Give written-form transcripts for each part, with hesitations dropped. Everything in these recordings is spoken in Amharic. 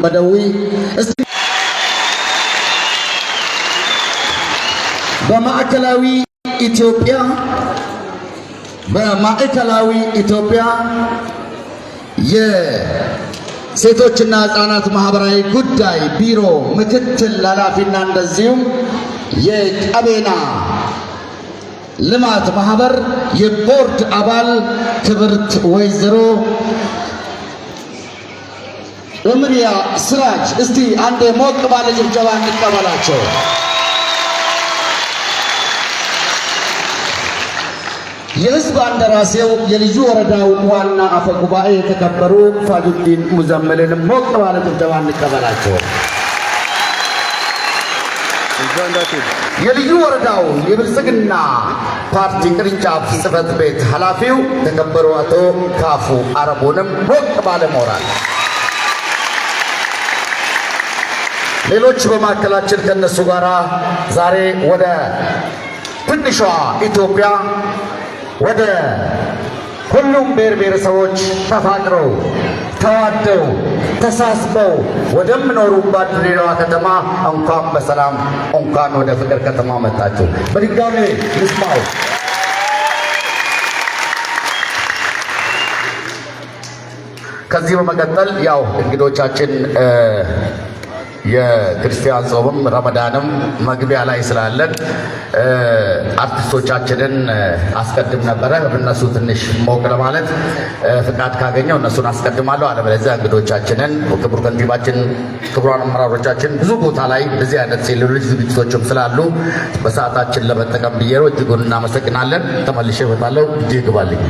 በደዊ በማዕከላዊ ኢትዮጵያ የሴቶችና ህፃናት ማህበራዊ ጉዳይ ቢሮ ምክትል ኃላፊና እንደዚሁም የቀቤና ልማት ማህበር የቦርድ አባል ክብርት ወይዘሮ ኡምሪያ ስራጅ እስቲ አንዴ ሞቅ ባለ ጭብጨባ እንቀበላቸው። የህዝብ እንደራሴው የልዩ ወረዳው ዋና አፈ ጉባኤ የተከበሩ ፋጁዲን ሙዘመልን ሞቅ ባለ ጭብጨባ እንቀበላቸው። የልዩ ወረዳው የብልጽግና ፓርቲ ቅርንጫፍ ጽህፈት ቤት ኃላፊው የተከበሩ አቶ ካፉ አረቦንም ሞቅ ባለ ሞራል ሌሎች በማዕከላችን ከነሱ ጋራ ዛሬ ወደ ትንሿ ኢትዮጵያ ወደ ሁሉም ብሔር ብሔረሰቦች ተፋቅረው ተዋደው ተሳስበው ወደምኖሩባት ድሬዳዋ ከተማ እንኳን በሰላም እንኳን ወደ ፍቅር ከተማ መጣችሁ። በድጋሜ ልስማው። ከዚህ በመቀጠል ያው እንግዶቻችን የክርስቲያን ጾምም ረመዳንም መግቢያ ላይ ስላለን አርቲስቶቻችንን አስቀድም ነበረ። እነሱ ትንሽ ሞቅ ለማለት ፍቃድ ካገኘው እነሱን አስቀድማለሁ። አለበለዚያ እንግዶቻችንን ክቡር ከንቲባችን፣ ክቡራን አመራሮቻችን ብዙ ቦታ ላይ እንደዚህ አይነት ሌሎች ዝግጅቶችም ስላሉ በሰዓታችን ለመጠቀም ብዬ ነው። እጅጉን እናመሰግናለን። ተመልሼ እመጣለሁ። እጅ ይግባልኝ።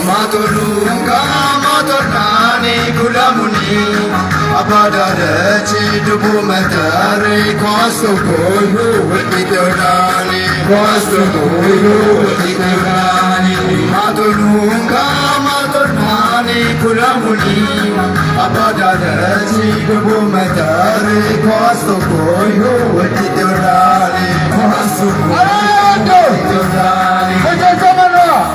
Mato nunca, mato nani kulamuni abadarachi dubu matari kwasto koyu wikidonani kwasto koyu wikidonani matununga matunani kulamuni abadarachi dubu matari kwasto koyu wikidonani kwasto koyu wikidonani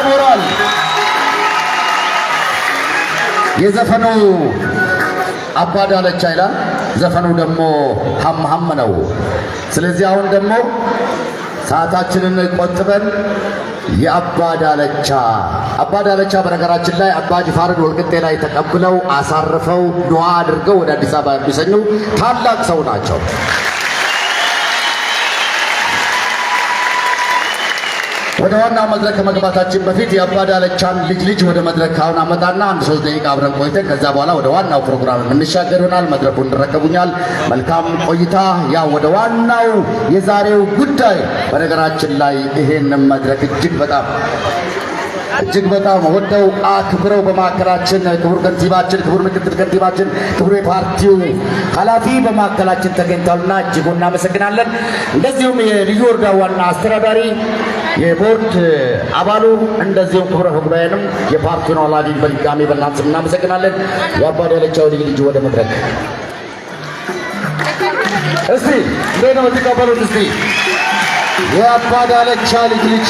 ሞራል የዘፈኑ አባዳለቻ ይላል። ዘፈኑ ደግሞ ሐም ነው። ስለዚህ አሁን ደግሞ ሰዓታችንን ቆጥበን የአባዳለቻ በነገራችን ላይ አባ ጅፋርን ወልቂጤ ላይ ተቀብለው አሳርፈው ዱዓ አድርገው ወደ አዲስ አበባ የሚሰኙ ታላቅ ሰው ናቸው። ወደ ዋናው መድረክ ከመግባታችን በፊት የአባዳለቻን ልጅ ወደ መድረክ አሁን አመጣና አንድ 3 ደቂቃ አብረን ቆይተን ከዛ በኋላ ወደ ዋናው ፕሮግራም እንሻገር ይሆናል። መድረኩን እንረከቡኛል። መልካም ቆይታ። ያ ወደ ዋናው የዛሬው ጉዳይ በነገራችን ላይ ይሄንን መድረክ እጅግ በጣም ወደው አክብረው በማዕከላችን ክቡር ከንቲባችን፣ ክቡር ምክትል ከንቲባችን፣ ክቡር የፓርቲው ኃላፊ በማዕከላችን ተገኝተዋልና እጅጉን እናመሰግናለን። እንደዚሁም የልዩ ወረዳ ዋና አስተዳዳሪ፣ የቦርድ አባሉ፣ እንደዚሁም ክቡር ጉባኤንም የፓርቲውን ኃላፊ በድጋሚ በእናንተ እናመሰግናለን። የአባዳለቻው ልጅ ወደ መድረክ እስቲ እንዴት ነው የምትቀበሉት? እስቲ የአባዳለቻ ልጅ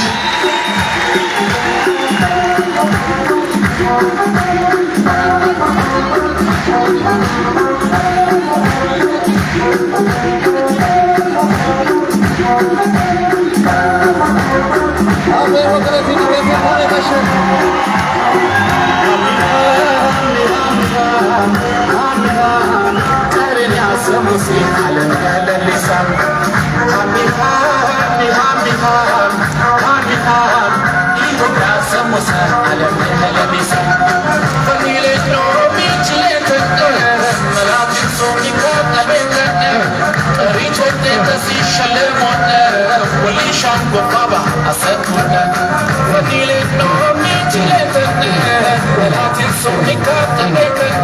Fadile no mi chilete, la tinso ni kata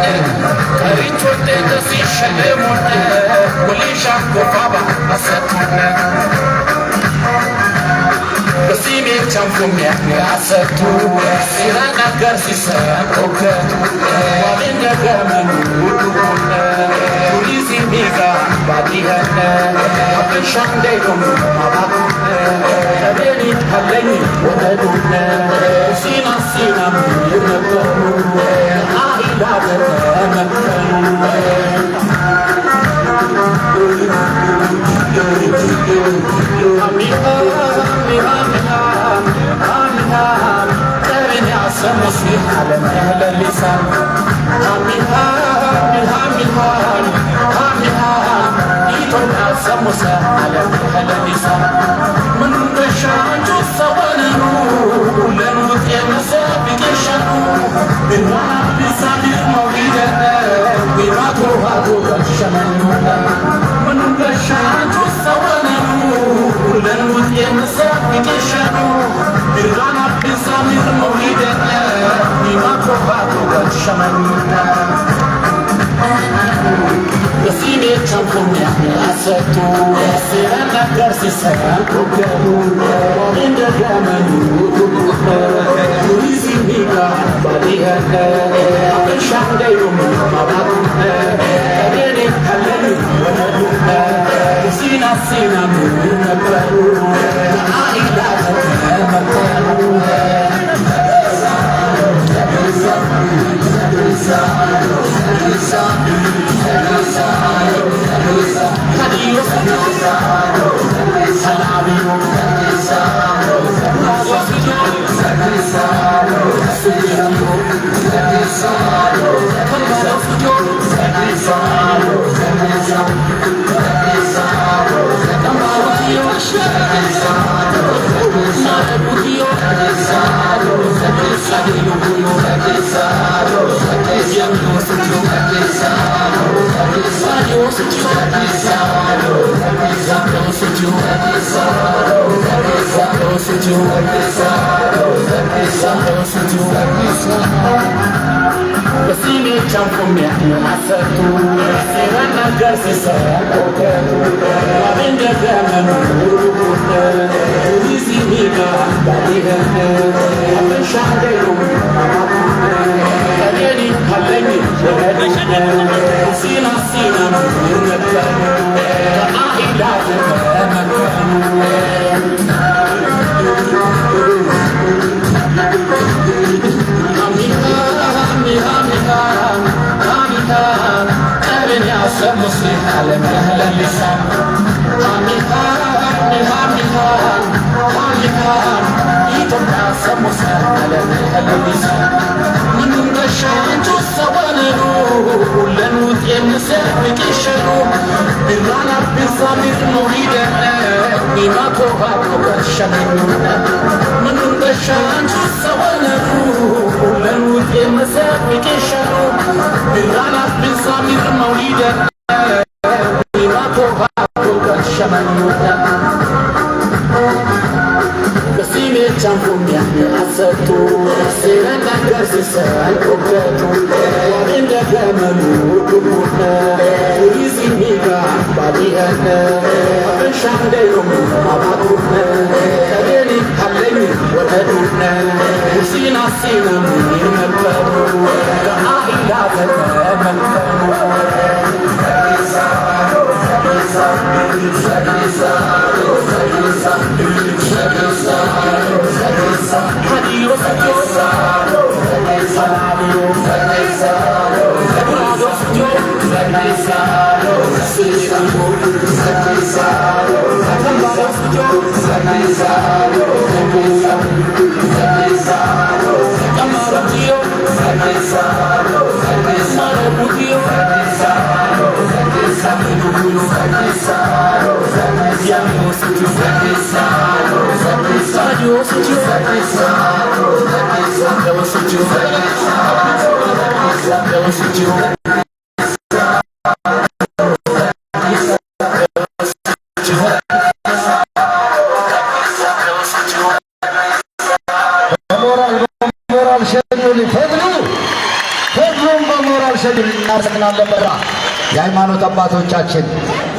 የሃይማኖት አባቶቻችን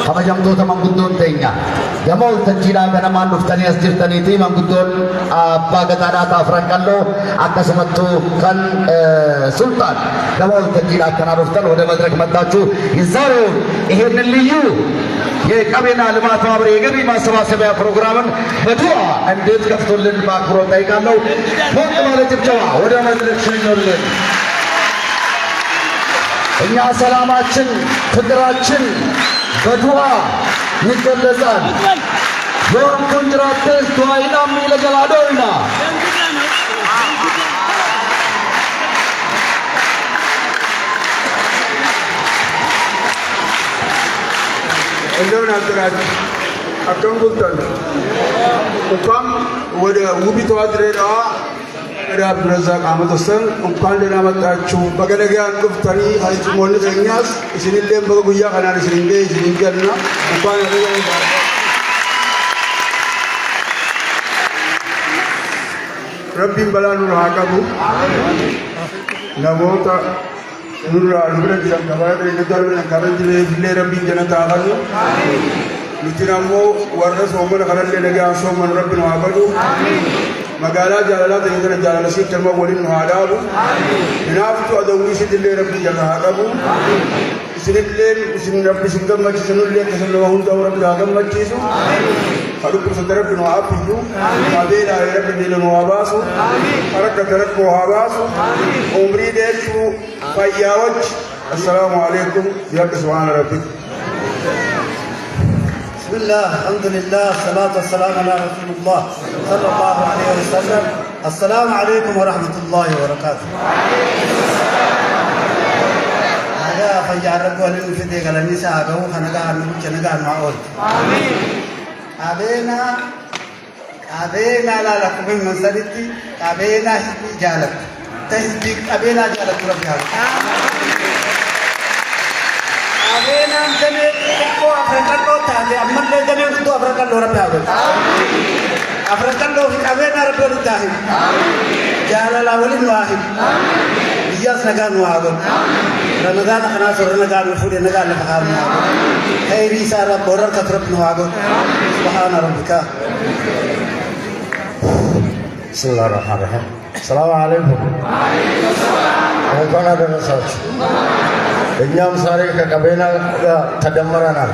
ከመጀምቶተ መንጉዶን ተኛ የሞል ተንጂራ ገነማን ዱፍተኒ አስጅርተኒቲ መንጉዶን አባ ገጣዳ ታፍረንቀሎ አከስመቱ ከን ሱልጣን የሞል ተንጂራ ከናሩፍተን ወደ መድረክ መጣችሁ የዛሬውን ይሄንን ልዩ የቀቤና ልማት ማህበር የገቢ ማሰባሰቢያ ፕሮግራምን በዱዓ እንዴት ከፍቶልን በአክብሮት ጠይቃለሁ። ሞቅ ባለ ጭብጨባ ወደ መድረክ ሸኙልን። እኛ ሰላማችን ፍቅራችን በዱዓ ይገለጻል። ዮን ኩንጅራትስ ዱዓይና ሚለገላዶይና እንደምን አደራችሁ? አከምቡልታን እንኳን ወደ ውቢቷ ድሬዳዋ ራብ ረዛቅ አመተሰን እንኳን ደህና መጣችሁ። በገለጋን ቅፍተኒ አይቱሞን ተኛስ እስኒለም በጉያ ካናን እስኒንገ እስኒንገልና እንኳን ረቢን በላኑ ራቀቡ ነሞታ ኑራ ልብረ ዲዛን ከባለ እንደዳሉን ካረጅ ለብለ ረቢን ጀነታ አቀሉ ንጅራሞ ወረስ ወመን ከረለ ለጋ ሶመን ረቢን ዋቀዱ مقالات جلالات يدنا جلالسي كلمة ولين هادابو نافتو أدوي سيدل ربي جلها قبو سيدل سيدل ربي سنقم مجلسنو اللي كسنو وهم دو ربي هاقم مجلسو خلوك بسندر ربي نوابيو مابين آي ربي ديلو نواباسو حركة ربي نواباسو عمري ديشو فاياوج السلام عليكم يا سبحان ربي بسم الله الحمد لله الصلاة والسلام على رسول الله صلى الله عليه وسلم. السلام عليكم ورحمة الله وبركاته. هذا فجعل ربنا للمفيد على النساء جو خنقان نقول معول. أبينا لا لكم من سرتي أبينا جالك تهديك أبينا جالك ربي أبينا جميع كو أفريقيا لو تاجي أمم لي جميع كو أفريقيا لو ربي أبد أفريقيا لو في أبينا ربي تاجي جالا لا ولي واحد بياس نجار واحد رمضان خنا سر نجار مفود نجار لفخار واحد خيري سارة بورر كثرة واحد سبحان ربك. بسم الله الرحمن الرحيم. السلام عليكم. وعليكم السلام. እኛም ዛሬ ከቀቤና ጋር ተደምረናል።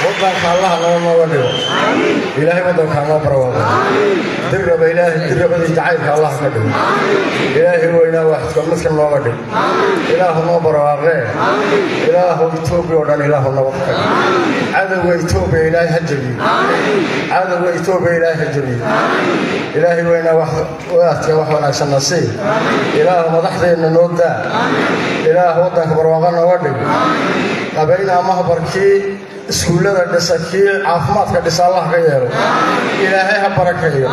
وبارك الله اللهم وليه إلهي بدر كما بروا درب إلهي درب الجعيل الله كده إلهي وإله واحد كمسكن ما قدر إله ما بروا غير إله يتوب ودان إله ما وقت عذب ويتوب إلهي هجري عذب ويتوب إلهي هجري إلهي وإله واحد وحنا عشان نصيب إله ما ضحى إن نودا إله وضح بروا غنا ودي قبلنا ما بركي سكولة دسكي عفمات كدس الله غيره إلهي هبركيه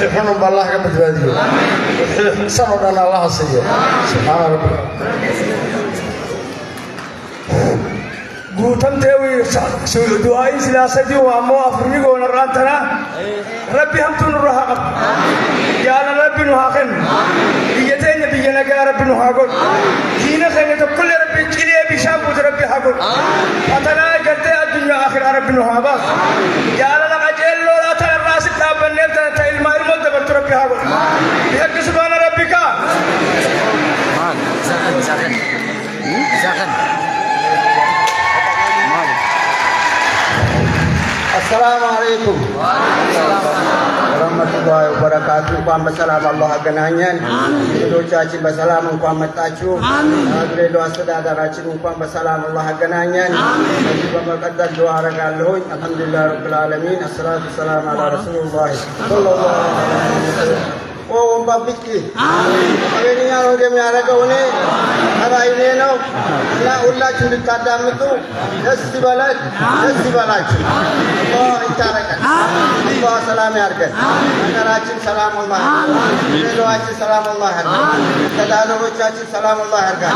وحنا بالله كبدباديه سنودنا الله سيء سبحان ربك. قوتن تيوي دعائي سلاسدي وامو أفريقو نرانتنا ربي هم تنرها يا ربي نهاقن بيتين بيجنا يا ربي نهاقن دينا خيرت كل ربي كليه بشابوت ربي حقن أتنا قلت الدنيا آخر ربي نهاقن يا لنا أجل لا ترى الراس تابن نبتة تيل ما يرمون دبرت ربي حقن بحق سبحان ربك. السلام عليكم ورحمة الله وبركاته. እንኳን በሰላም አላህ አገናኘን። ልጆቻችን በሰላም እንኳን መጣችሁ። ድሬዳዋ አስተዳደራችን እንኳን በሰላም አላህ አገናኘን። ከዚህ በመቀጠል ዱዓ አደርጋለሁኝ። አልሐምዱሊላህ ረብል ዓለሚን አሰላቱ ወሰላሙ ዐላ ረሱሊላህ ሰለላሁ ዐለይሂ ወሰለም። ወንባ ቢቂ አቤንኛ ነው የሚያደርገው እኔ አይኔ ነው እና ሁላችሁ እንድታዳምጡ ደስ ይበላችሁ። አላህ ይታረቀን። አላህ ሰላም ያርገን። ሀገራችን ሰላም አላህ ሌላችን ሰላም አላህ ያርገን። ተዳለቦቻችን ሰላም አላህ ያርገን።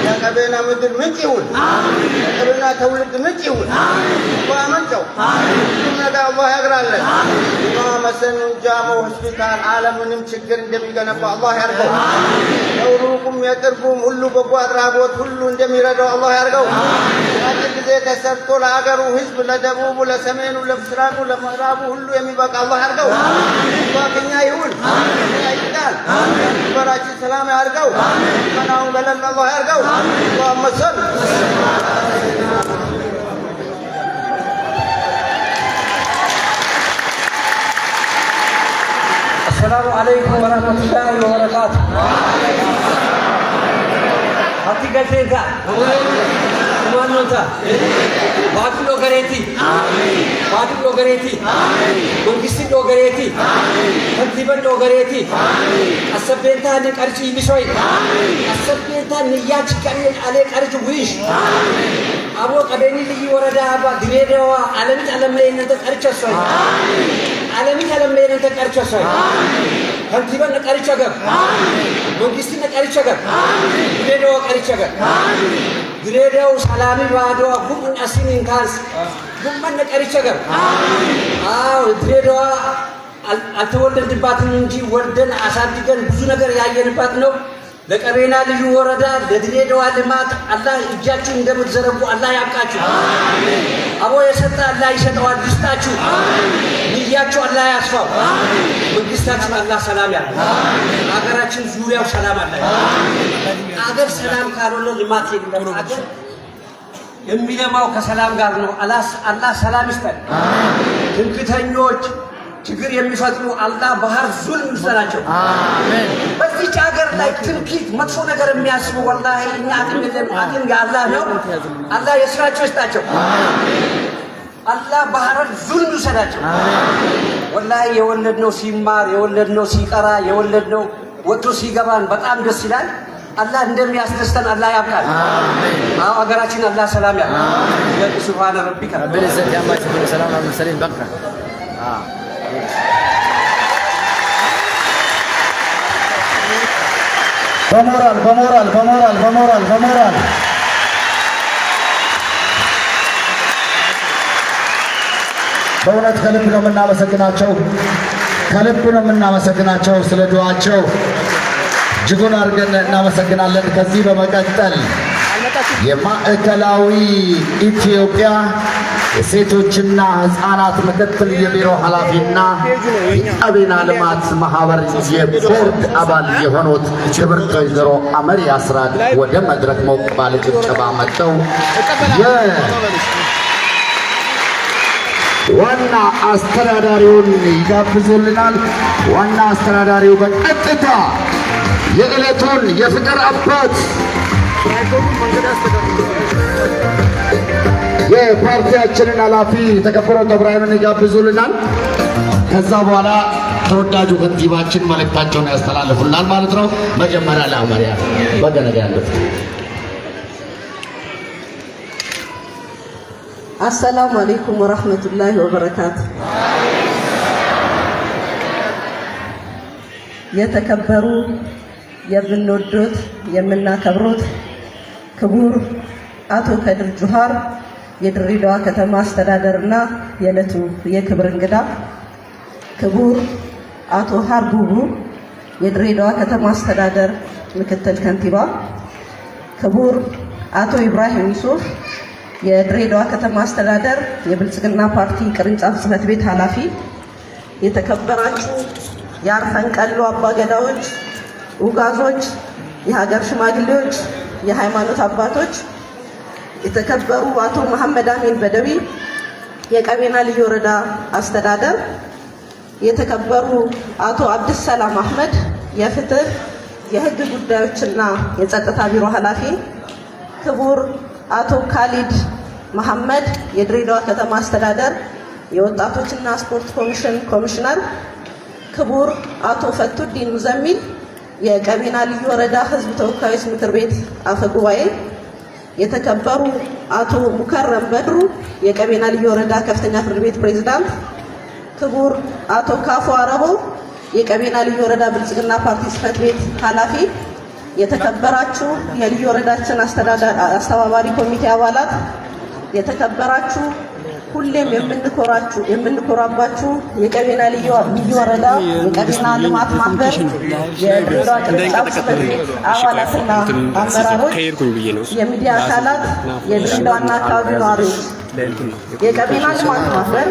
የቀቤና ምድር ምንጭ ይሁን። የቀቤና ትውልድ ምንጭ ይሁን። ባመንጨው ነገር አላህ ያግራለን። ማመሰን ጃሞ ሆስፒታል ዓለምንም ችግር እንደሚገነባ አላህ ያርገው። የሩቁም የቅርቡም ሁሉ በጎ አድራጎት ሁሉ እንደሚረዳው አላህ ያርገው። አንድ ጊዜ ተሰርቶ ለአገሩ ህዝብ ለደቡቡ፣ ለሰሜኑ፣ ለምስራቁ፣ ለምዕራቡ ሁሉ የሚበቃ አላህ ያርገው። ባከኛ ይሁን ይቃል በራችን ሰላም ያርገው። መናው በለን አላህ ያርገው። ወመሰል السلام عليكم ورحمة الله وبركاته. هاتي كيفك؟ كمان نوتا. باقي لوگ رہتی. باقي لوگ رہتی. منکستی لوگ رہتی. تنظیمن لوگ رہتی. السبينتا نكارچي مشوي. السبينتا نياچ كاري على كارچ ويش. أبو قبيني لي وردا أبا دريدوا علم لين أنت كارچ سوي. علم لين أنت كارچ سوي. تنظيمن نكارچ أجر. منكستی نكارچ أجر. دريدوا كارچ أجر. دريدوا سلامي وادوا كم أسينين كاس. كم نكارچ أجر. دريدوا አልተወለድ ባትን እንጂ ወልደን አሳድገን ብዙ ነገር ያየንባት ነው። ለቀቤና ልዩ ወረዳ ለድሬዳዋ ልማት አላህ እጃችሁን እንደምትዘረጉ አላህ ያብቃችሁ። አሜን። አቦ የሰጠ አላህ ይሰጠዋል ይስጣችሁ። ንያችሁ አላህ ያስፋው። መንግስታችን አላህ ሰላም ያርግ። ሀገራችን ዙሪያው ሰላም አለ። አገር ሰላም ካልሆነ ልማት የለም። አገር የሚለማው ከሰላም ጋር ነው። አላህ ሰላም ይስጠን። ትምክህተኞች ችግር የሚፈጥሩ አላህ ባህር ዙልም ይሰራቸው። አሜን። በዚህ ሀገር ላይ ትምክህት መጥፎ ነገር የሚያስቡ ወላሂ እኛ አቅም የለም። አቅም የአላህ ነው። አላህ የስራቸው ይስጣቸው። አሜን። አላህ ባህር ዙልም ይሰራቸው። አሜን። ወላሂ የወለድነው ሲማር የወለድነው ሲቀራ የወለድነው ወጥቶ ሲገባን በጣም ደስ ይላል። አላህ እንደሚያስደስተን አላህ ያብቃል። አሜን። ሀገራችን አላህ ሰላም ያርግ። አሜን። ሱብሃነ ረቢከ ረቢል ኢzzati አማ ይሲፉን ሰላም ዐለል ሙርሰሊን በቃ በሞራል በእውነት ከልብ ነው የምናመሰግናቸው ስለ ዱዓቸው እጅጉን አድርገን እናመሰግናለን። ከዚህ በመቀጠል የማዕከላዊ ኢትዮጵያ የሴቶችና ህፃናት ምክትል የቢሮ ኃላፊና የቀቤና ልማት ማህበር የቦርድ አባል የሆኑት ክብርት ወይዘሮ አመሪ አስራድ ወደ መድረክ ሞቅ ባለ ጭብጨባ መጥተው ዋና አስተዳዳሪውን ይጋብዙልናል። ዋና አስተዳዳሪው በቀጥታ የዕለቱን የፍቅር አባት የፓርቲያችንን ኃላፊ ተከበረ ኢብራሂምን ይጋብዙልናል። ከዛ በኋላ ተወዳጁ ከንቲባችን መልእክታቸውን ያስተላልፉልናል ማለት ነው። መጀመሪያ ለአመሪያ በገነጋ ያሉት አሰላሙ አለይኩም ወራህመቱላሂ ወበረካቱ። የተከበሩ የምንወዱት የምናከብሩት ክቡር አቶ ከድር ጁሃር የድሬዳዋ ከተማ አስተዳደርና የዕለቱ የክብር እንግዳ፣ ክቡር አቶ ሀርቡቡ የድሬዳዋ ከተማ አስተዳደር ምክትል ከንቲባ፣ ክቡር አቶ ኢብራሂም ዩሱፍ የድሬዳዋ ከተማ አስተዳደር የብልጽግና ፓርቲ ቅርንጫፍ ጽሕፈት ቤት ኃላፊ፣ የተከበራችሁ የአርፈን ቀሎ አባገዳዎች፣ ኡጋዞች፣ የሀገር ሽማግሌዎች፣ የሃይማኖት አባቶች፣ የተከበሩ አቶ መሐመድ አሚን በደዊ የቀቤና ልዩ ወረዳ አስተዳደር፣ የተከበሩ አቶ አብዱሰላም አህመድ የፍትህ የህግ ጉዳዮችና የጸጥታ ቢሮ ኃላፊ፣ ክቡር አቶ ካሊድ መሐመድ የድሬዳዋ ከተማ አስተዳደር የወጣቶችና ስፖርት ኮሚሽን ኮሚሽነር፣ ክቡር አቶ ፈቱዲን ሙዘሚል የቀቤና ልዩ ወረዳ ህዝብ ተወካዮች ምክር ቤት አፈ ጉባኤ፣ የተከበሩ አቶ ሙከረም በድሩ የቀቤና ልዩ ወረዳ ከፍተኛ ፍርድ ቤት ፕሬዝዳንት፣ ክቡር አቶ ካፎ አረቦ የቀቤና ልዩ ወረዳ ብልጽግና ፓርቲ ጽሕፈት ቤት ኃላፊ፣ የተከበራችሁ የልዩ ወረዳችን አስተባባሪ ኮሚቴ አባላት፣ የተከበራችሁ ሁሌም የምንኮራባችሁ የቀቤና ልዩ ወረዳ የቀቤና ልማት ማህበር የድሬዳዋ ቅርንጫፍ ጽሕፈት ቤት አባላትና አመራሮች፣ የሚዲያ አካላት፣ የድሬዳዋና አካባቢ ነዋሪዎች፣ የቀቤና ልማት ማህበር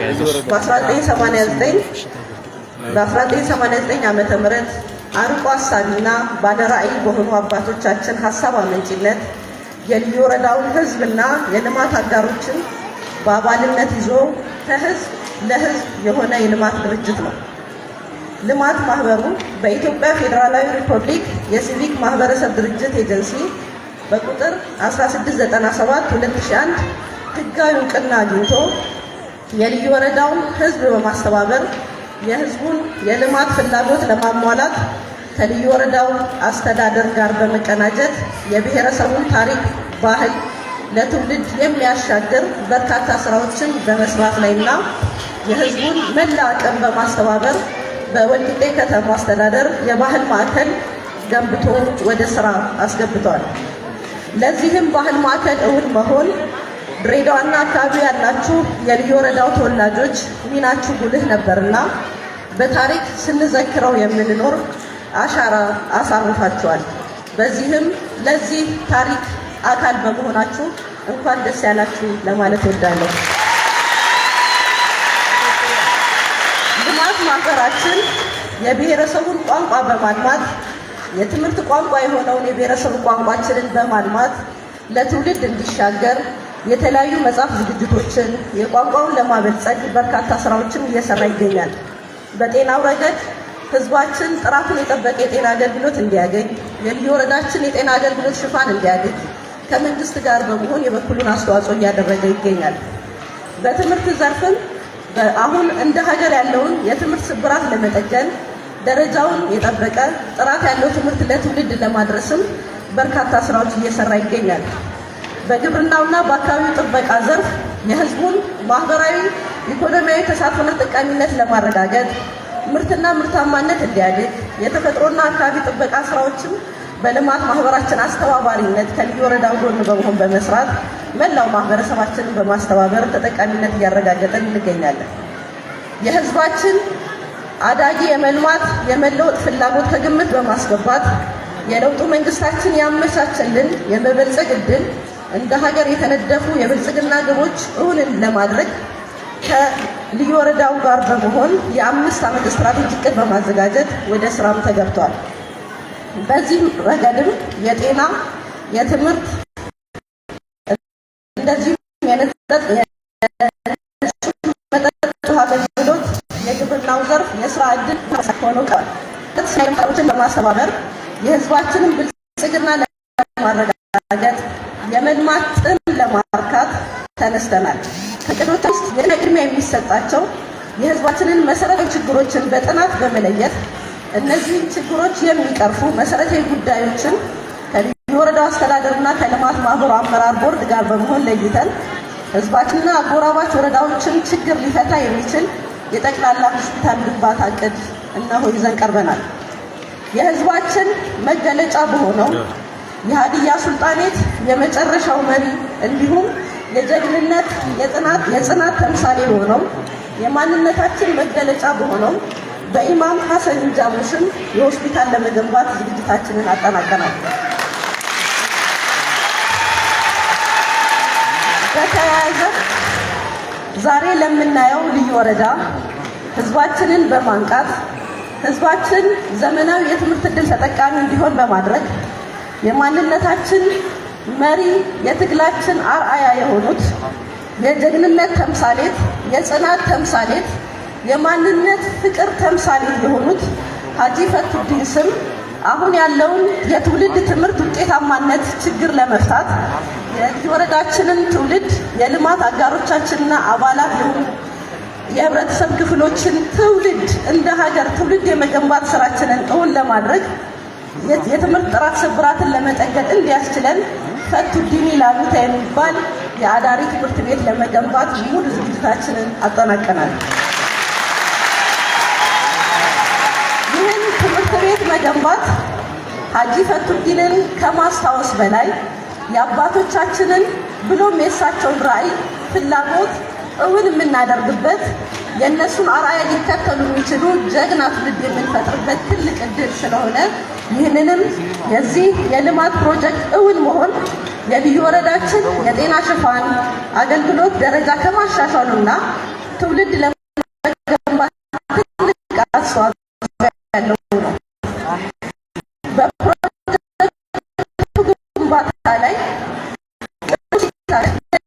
በ1989 ዓመተ ምህረት አርቆ አሳቢና ባለራዕይ በሆኑ አባቶቻችን ሀሳብ አመንጭነት የልዩ ወረዳውን ህዝብና የልማት አጋሮችን በአባልነት ይዞ ከህዝብ ለህዝብ የሆነ የልማት ድርጅት ነው። ልማት ማህበሩ በኢትዮጵያ ፌዴራላዊ ሪፐብሊክ የሲቪክ ማህበረሰብ ድርጅት ኤጀንሲ በቁጥር 1697/2001 ህጋዊ እውቅና አግኝቶ የልዩ ወረዳውን ህዝብ በማስተባበር የህዝቡን የልማት ፍላጎት ለማሟላት ከልዩ ወረዳው አስተዳደር ጋር በመቀናጀት የብሔረሰቡን ታሪክ፣ ባህል ለትውልድ የሚያሻግር በርካታ ስራዎችን በመስራት ላይና የህዝቡን መላ አቅም በማስተባበር በወልቂጤ ከተማ አስተዳደር የባህል ማዕከል ገንብቶ ወደ ስራ አስገብቷል። ለዚህም ባህል ማዕከል እውን መሆን ድሬዳዋና አካባቢ ያላችሁ የልዩ ወረዳው ተወላጆች ሚናችሁ ጉልህ ነበርና በታሪክ ስንዘክረው የምንኖር አሻራ አሳርፋችኋል። በዚህም ለዚህ ታሪክ አካል በመሆናችሁ እንኳን ደስ ያላችሁ ለማለት እወዳለሁ። ልማት ማህበራችን የብሔረሰቡን ቋንቋ በማልማት የትምህርት ቋንቋ የሆነውን የብሔረሰቡ ቋንቋችንን በማልማት ለትውልድ እንዲሻገር የተለያዩ መጽሐፍ ዝግጅቶችን የቋንቋውን ለማበልጸግ በርካታ ስራዎችን እየሰራ ይገኛል። በጤናው ረገድ ህዝባችን ጥራቱን የጠበቀ የጤና አገልግሎት እንዲያገኝ፣ የልዩ ወረዳችን የጤና አገልግሎት ሽፋን እንዲያገኝ ከመንግስት ጋር በመሆን የበኩሉን አስተዋጽኦ እያደረገ ይገኛል። በትምህርት ዘርፍም አሁን እንደ ሀገር ያለውን የትምህርት ስብራት ለመጠገን ደረጃውን የጠበቀ ጥራት ያለው ትምህርት ለትውልድ ለማድረስም በርካታ ስራዎች እየሰራ ይገኛል። በግብርናውና በአካባቢው ጥበቃ ዘርፍ የህዝቡን ማህበራዊ፣ ኢኮኖሚያዊ ተሳትፎና ጠቃሚነት ለማረጋገጥ ምርትና ምርታማነት እንዲያድግ የተፈጥሮና አካባቢ ጥበቃ ስራዎችም በልማት ማህበራችን አስተባባሪነት ከልዩ ወረዳው ጎን በመሆን በመስራት መላው ማህበረሰባችንን በማስተባበር ተጠቃሚነት እያረጋገጠን እንገኛለን። የህዝባችን አዳጊ የመልማት የመለወጥ ፍላጎት ከግምት በማስገባት የለውጡ መንግስታችን ያመቻቸልን የመበልጸግ እድል እንደ ሀገር የተነደፉ የብልጽግና ግቦች እውን ለማድረግ ከልዩ ወረዳው ጋር በመሆን የ5 ዓመት ስትራቴጂ እቅድ በማዘጋጀት ወደ ስራም ተገብቷል። በዚህ ረገድም የጤና፣ የትምህርት እንደዚሁም የመጠጥ ውሃ አገልግሎት፣ የግብርናው ዘርፍ የስራ ዕድል ሆኖ ቀርቧል። ስራዎችን በማስተባበር የህዝባችንን ብልጽግና ለማረጋገጥ የመልማት ጥም ለማርካት ተነስተናል። ከቅዶች ውስጥ ቅድሚያ የሚሰጣቸው የህዝባችንን መሰረታዊ ችግሮችን በጥናት በመለየት እነዚህ ችግሮች የሚቀርፉ መሰረታዊ ጉዳዮችን ከልዩ ወረዳው አስተዳደርና ከልማት ማህበሩ አመራር ቦርድ ጋር በመሆን ለይተን ህዝባችንና አጎራባች ወረዳዎችን ችግር ሊፈታ የሚችል የጠቅላላ ሆስፒታል ግንባታ እቅድ እነሆ ይዘን ቀርበናል። የህዝባችን መገለጫ በሆነው የሀዲያ ሱልጣኔት የመጨረሻው መሪ እንዲሁም የጀግንነት የጽናት ተምሳሌ በሆነው የማንነታችን መገለጫ በሆነው በኢማም ሐሰን ጃሙሽን የሆስፒታል ለመገንባት ዝግጅታችንን አጠናቀናል። በተያያዘ ዛሬ ለምናየው ልዩ ወረዳ ህዝባችንን በማንቃት ህዝባችን ዘመናዊ የትምህርት ዕድል ተጠቃሚ እንዲሆን በማድረግ የማንነታችን መሪ የትግላችን አርአያ የሆኑት የጀግንነት ተምሳሌት፣ የጽናት ተምሳሌት፣ የማንነት ፍቅር ተምሳሌት የሆኑት ሀጂ ፈቱዲን ስም አሁን ያለውን የትውልድ ትምህርት ውጤታማነት ችግር ለመፍታት የወረዳችንን ትውልድ የልማት አጋሮቻችንና አባላት የሆኑ የህብረተሰብ ክፍሎችን ትውልድ እንደ ሀገር ትውልድ የመገንባት ስራችንን እውን ለማድረግ የትምህርት ጥራት ስብራትን ለመጠገን እንዲያስችለን ፈቱዲኒ ላሉታ የሚባል የአዳሪ ትምህርት ቤት ለመገንባት ሙሉ ዝግጅታችንን አጠናቀናል። ይህን ትምህርት ቤት መገንባት ሀጂ ፈቱዲንን ከማስታወስ በላይ የአባቶቻችንን ብሎም የእሳቸውን ራዕይ ፍላጎት እውን የምናደርግበት የእነሱን አርአያ ሊከተሉ የሚችሉ ጀግና ትውልድ የምንፈጥርበት ትልቅ እድል ስለሆነ ይህንንም የዚህ የልማት ፕሮጀክት እውን መሆን የልዩ ወረዳችን የጤና ሽፋን አገልግሎት ደረጃ ከማሻሻሉና ትውልድ ለመገንባት ትልቅ አስተዋጽኦ ያለው ነው። በፕሮጀክቱ ግንባታ ላይ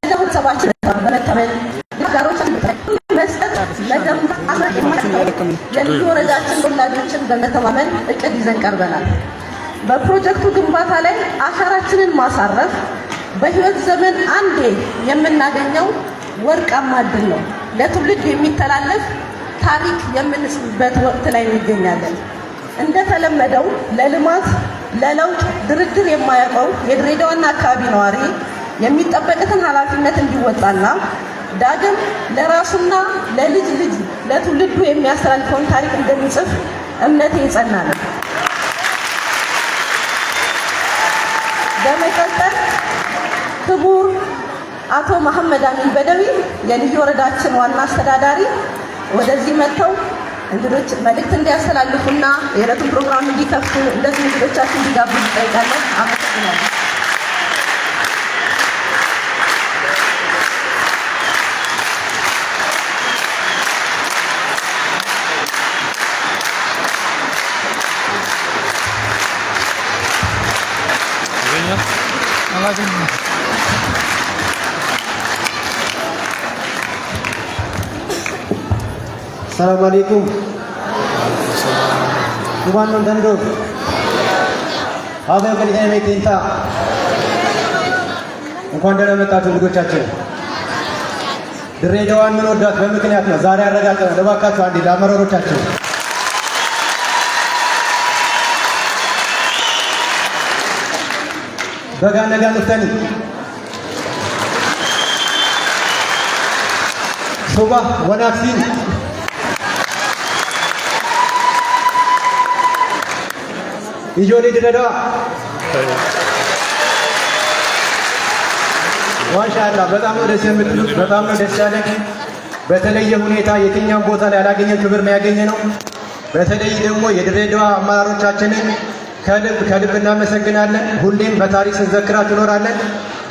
ለህብረተሰባችን በመተመን ነገሮችን መስጠት የልዩ ወረዳችን ተወላጆችን በመተማመን እቅድ ይዘን ቀርበናል። በፕሮጀክቱ ግንባታ ላይ አሻራችንን ማሳረፍ በህይወት ዘመን አንዴ የምናገኘው ወርቃማ ዕድል ነው። ለትውልድ የሚተላለፍ ታሪክ የምንጽፍበት ወቅት ላይ እንገኛለን። እንደተለመደው ለልማት ለለውጥ ድርድር የማያውቀው የድሬዳዋና አካባቢ ነዋሪ የሚጠበቅትን ኃላፊነት እንዲወጣና ዳግም ለራሱና ለልጅ ልጅ ለትውልዱ የሚያስተላልፈውን ታሪክ እንደሚጽፍ እምነቴ የጸና ነው። በመቀጠል ክቡር አቶ መሐመድ አሚን በደዊ የልዩ ወረዳችን ዋና አስተዳዳሪ ወደዚህ መጥተው እንግዶች መልእክት እንዲያስተላልፉና የዕለቱን ፕሮግራም እንዲከፍቱ እንደዚህ እንግዶቻችን እንዲጋብዙ እንጠይቃለን። አመሰግናለሁ። السلام عليكم. Tuhan mendandu. Apa yang kita ingin minta? እንኳን ደህና መጣችሁ ልጆቻችን። ድሬዳዋን የምንወዳት በምክንያት ነው። ዛሬ አረጋግጠናል። እባካችሁ አንዴ ለአመራሮቻችን በጋነጋ ንፍተኒ ሱባ ወናክሲን ይጆሌ ድሬዳዋ ማሻአላ በጣም ነው ደስ የምትሉት። በጣም ነው ደስ ያለን። በተለየ ሁኔታ የትኛው ቦታ ላይ ያላገኘን ክብር ነው ያገኘነው። በተለይ ደግሞ የድሬዳዋ አመራሮቻችንን ከልብ እናመሰግናለን። ሁሌም በታሪክ ስንዘክራችሁ እኖራለን።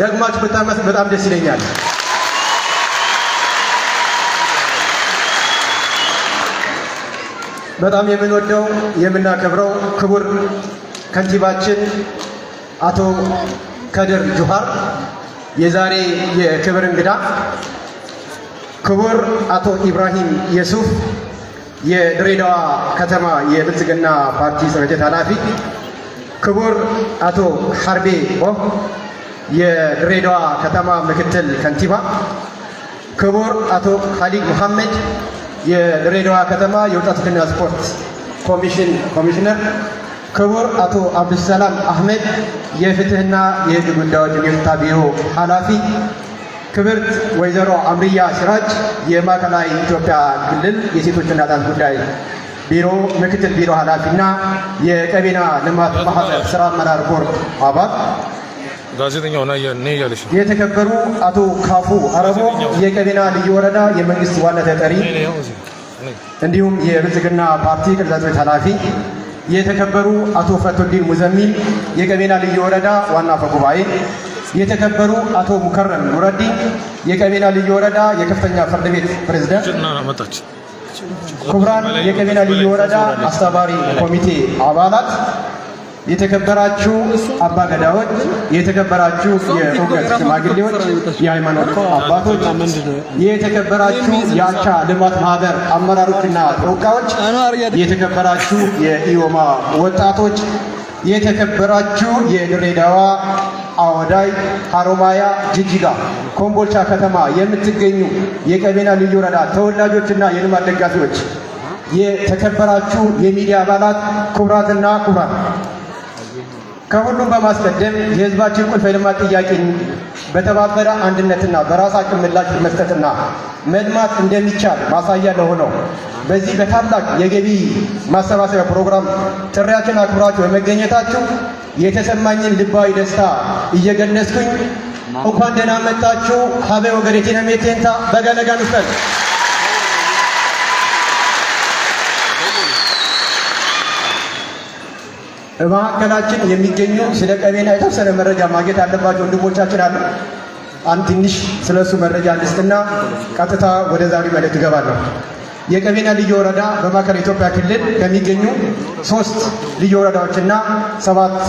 ደግማችሁ ብታመስ በጣም ደስ ይለኛል። በጣም የምንወደው የምናከብረው ክቡር ከንቲባችን አቶ ከድር ጁሃር የዛሬ የክብር እንግዳ፣ ክቡር አቶ ኢብራሂም የሱፍ የድሬዳዋ ከተማ የብልጽግና ፓርቲ ጽሕፈት ቤት ኃላፊ፣ ክቡር አቶ ሐርቤ ቦህ የድሬዳዋ ከተማ ምክትል ከንቲባ፣ ክቡር አቶ ኻሊድ መሐመድ የድሬዳዋ ከተማ የወጣቶችና ስፖርት ኮሚሽን ኮሚሽነር፣ ክቡር አቶ አብዱሰላም አህመድ የፍትህና የህግ ጉዳዮች የፍትሐ ቢሮ ኃላፊ፣ ክብርት ወይዘሮ አምርያ ሲራጅ የማዕከላዊ ኢትዮጵያ ክልል የሴቶችና ህጻናት ጉዳይ ቢሮ ምክትል ቢሮ ኃላፊና የቀቤና ልማት ማህበር ስራ አመራር ቦርድ አባል፣ ጋዜጠኛው ነያለሽ የተከበሩ አቶ ካፉ አረቦ የቀቤና ልዩ ወረዳ የመንግስት ዋና ተጠሪ እንዲሁም የብልጽግና ፓርቲ ቅርንጫፍ ኃላፊ፣ የተከበሩ አቶ ፈቱዲን ሙዘሚል የቀቤና ልዩ ወረዳ ዋና አፈ ጉባኤ፣ የተከበሩ አቶ ሙከረም ኑረዲን የቀቤና ልዩ ወረዳ የከፍተኛ ፍርድ ቤት ፕሬዝዳንት፣ ክቡራን የቀቤና ልዩ ወረዳ አስተባባሪ ኮሚቴ አባላት፣ የተከበራችሁ አባገዳዎች፣ የተከበራችሁ የእውቀት ሽማግሌዎች፣ የሃይማኖት አባቶች፣ የተከበራችሁ የአቻ ልማት ማህበር አመራሮችና ተወካዮች፣ የተከበራችሁ የኢዮማ ወጣቶች፣ የተከበራችሁ የድሬዳዋ፣ አወዳይ፣ ሀሮማያ፣ ጅጅጋ፣ ኮምቦልቻ ከተማ የምትገኙ የቀቤና ልዩ ወረዳ ተወላጆችና የልማት ደጋፊዎች፣ የተከበራችሁ የሚዲያ አባላት፣ ክቡራትና ክቡራን ከሁሉም በማስቀደም የህዝባችን ቁልፍ የልማት ጥያቄን በተባበረ አንድነትና በራስ አቅም ምላሽ መስጠትና መልማት እንደሚቻል ማሳያ ለሆነው በዚህ በታላቅ የገቢ ማሰባሰቢያ ፕሮግራም ጥሪያችን አክብራችሁ በመገኘታችሁ የተሰማኝን ልባዊ ደስታ እየገለጽኩኝ እንኳን ደህና መጣችሁ ሀበ ወገሬቴና ሜቴንታ በገለጋን ውስጥ በመካከላችን የሚገኙ ስለ ቀቤና የተወሰነ መረጃ ማግኘት ያለባቸው ወንድሞቻችን አሉ። አንድ ትንሽ ስለሱ መረጃ ልስጥና ቀጥታ ወደ ዛሬ መልእክት እገባለሁ። የቀቤና ልዩ ወረዳ በማዕከላዊ ኢትዮጵያ ክልል ከሚገኙ 3 ልዩ ወረዳዎችና 7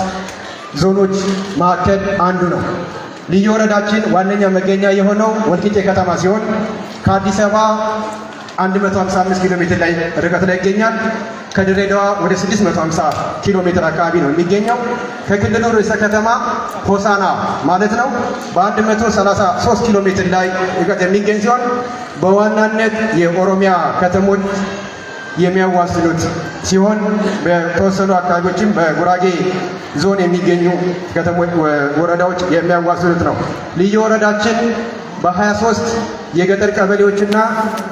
ዞኖች መካከል አንዱ ነው። ልዩ ወረዳችን ዋነኛ መገኛ የሆነው ወልቂጤ ከተማ ሲሆን ከአዲስ አበባ 155 ኪሎ ሜትር ላይ ርቀት ላይ ይገኛል። ከድሬዳዋ ወደ 650 ኪሎ ሜትር አካባቢ ነው የሚገኘው። ከክልሉ ርዕሰ ከተማ ሆሳና ማለት ነው በ133 ኪሎ ሜትር ላይ ርቀት የሚገኝ ሲሆን በዋናነት የኦሮሚያ ከተሞች የሚያዋስኑት ሲሆን በተወሰኑ አካባቢዎችም በጉራጌ ዞን የሚገኙ ከተሞች ወረዳዎች የሚያዋስኑት ነው። ልዩ ወረዳችን በ23 የገጠር ቀበሌዎችና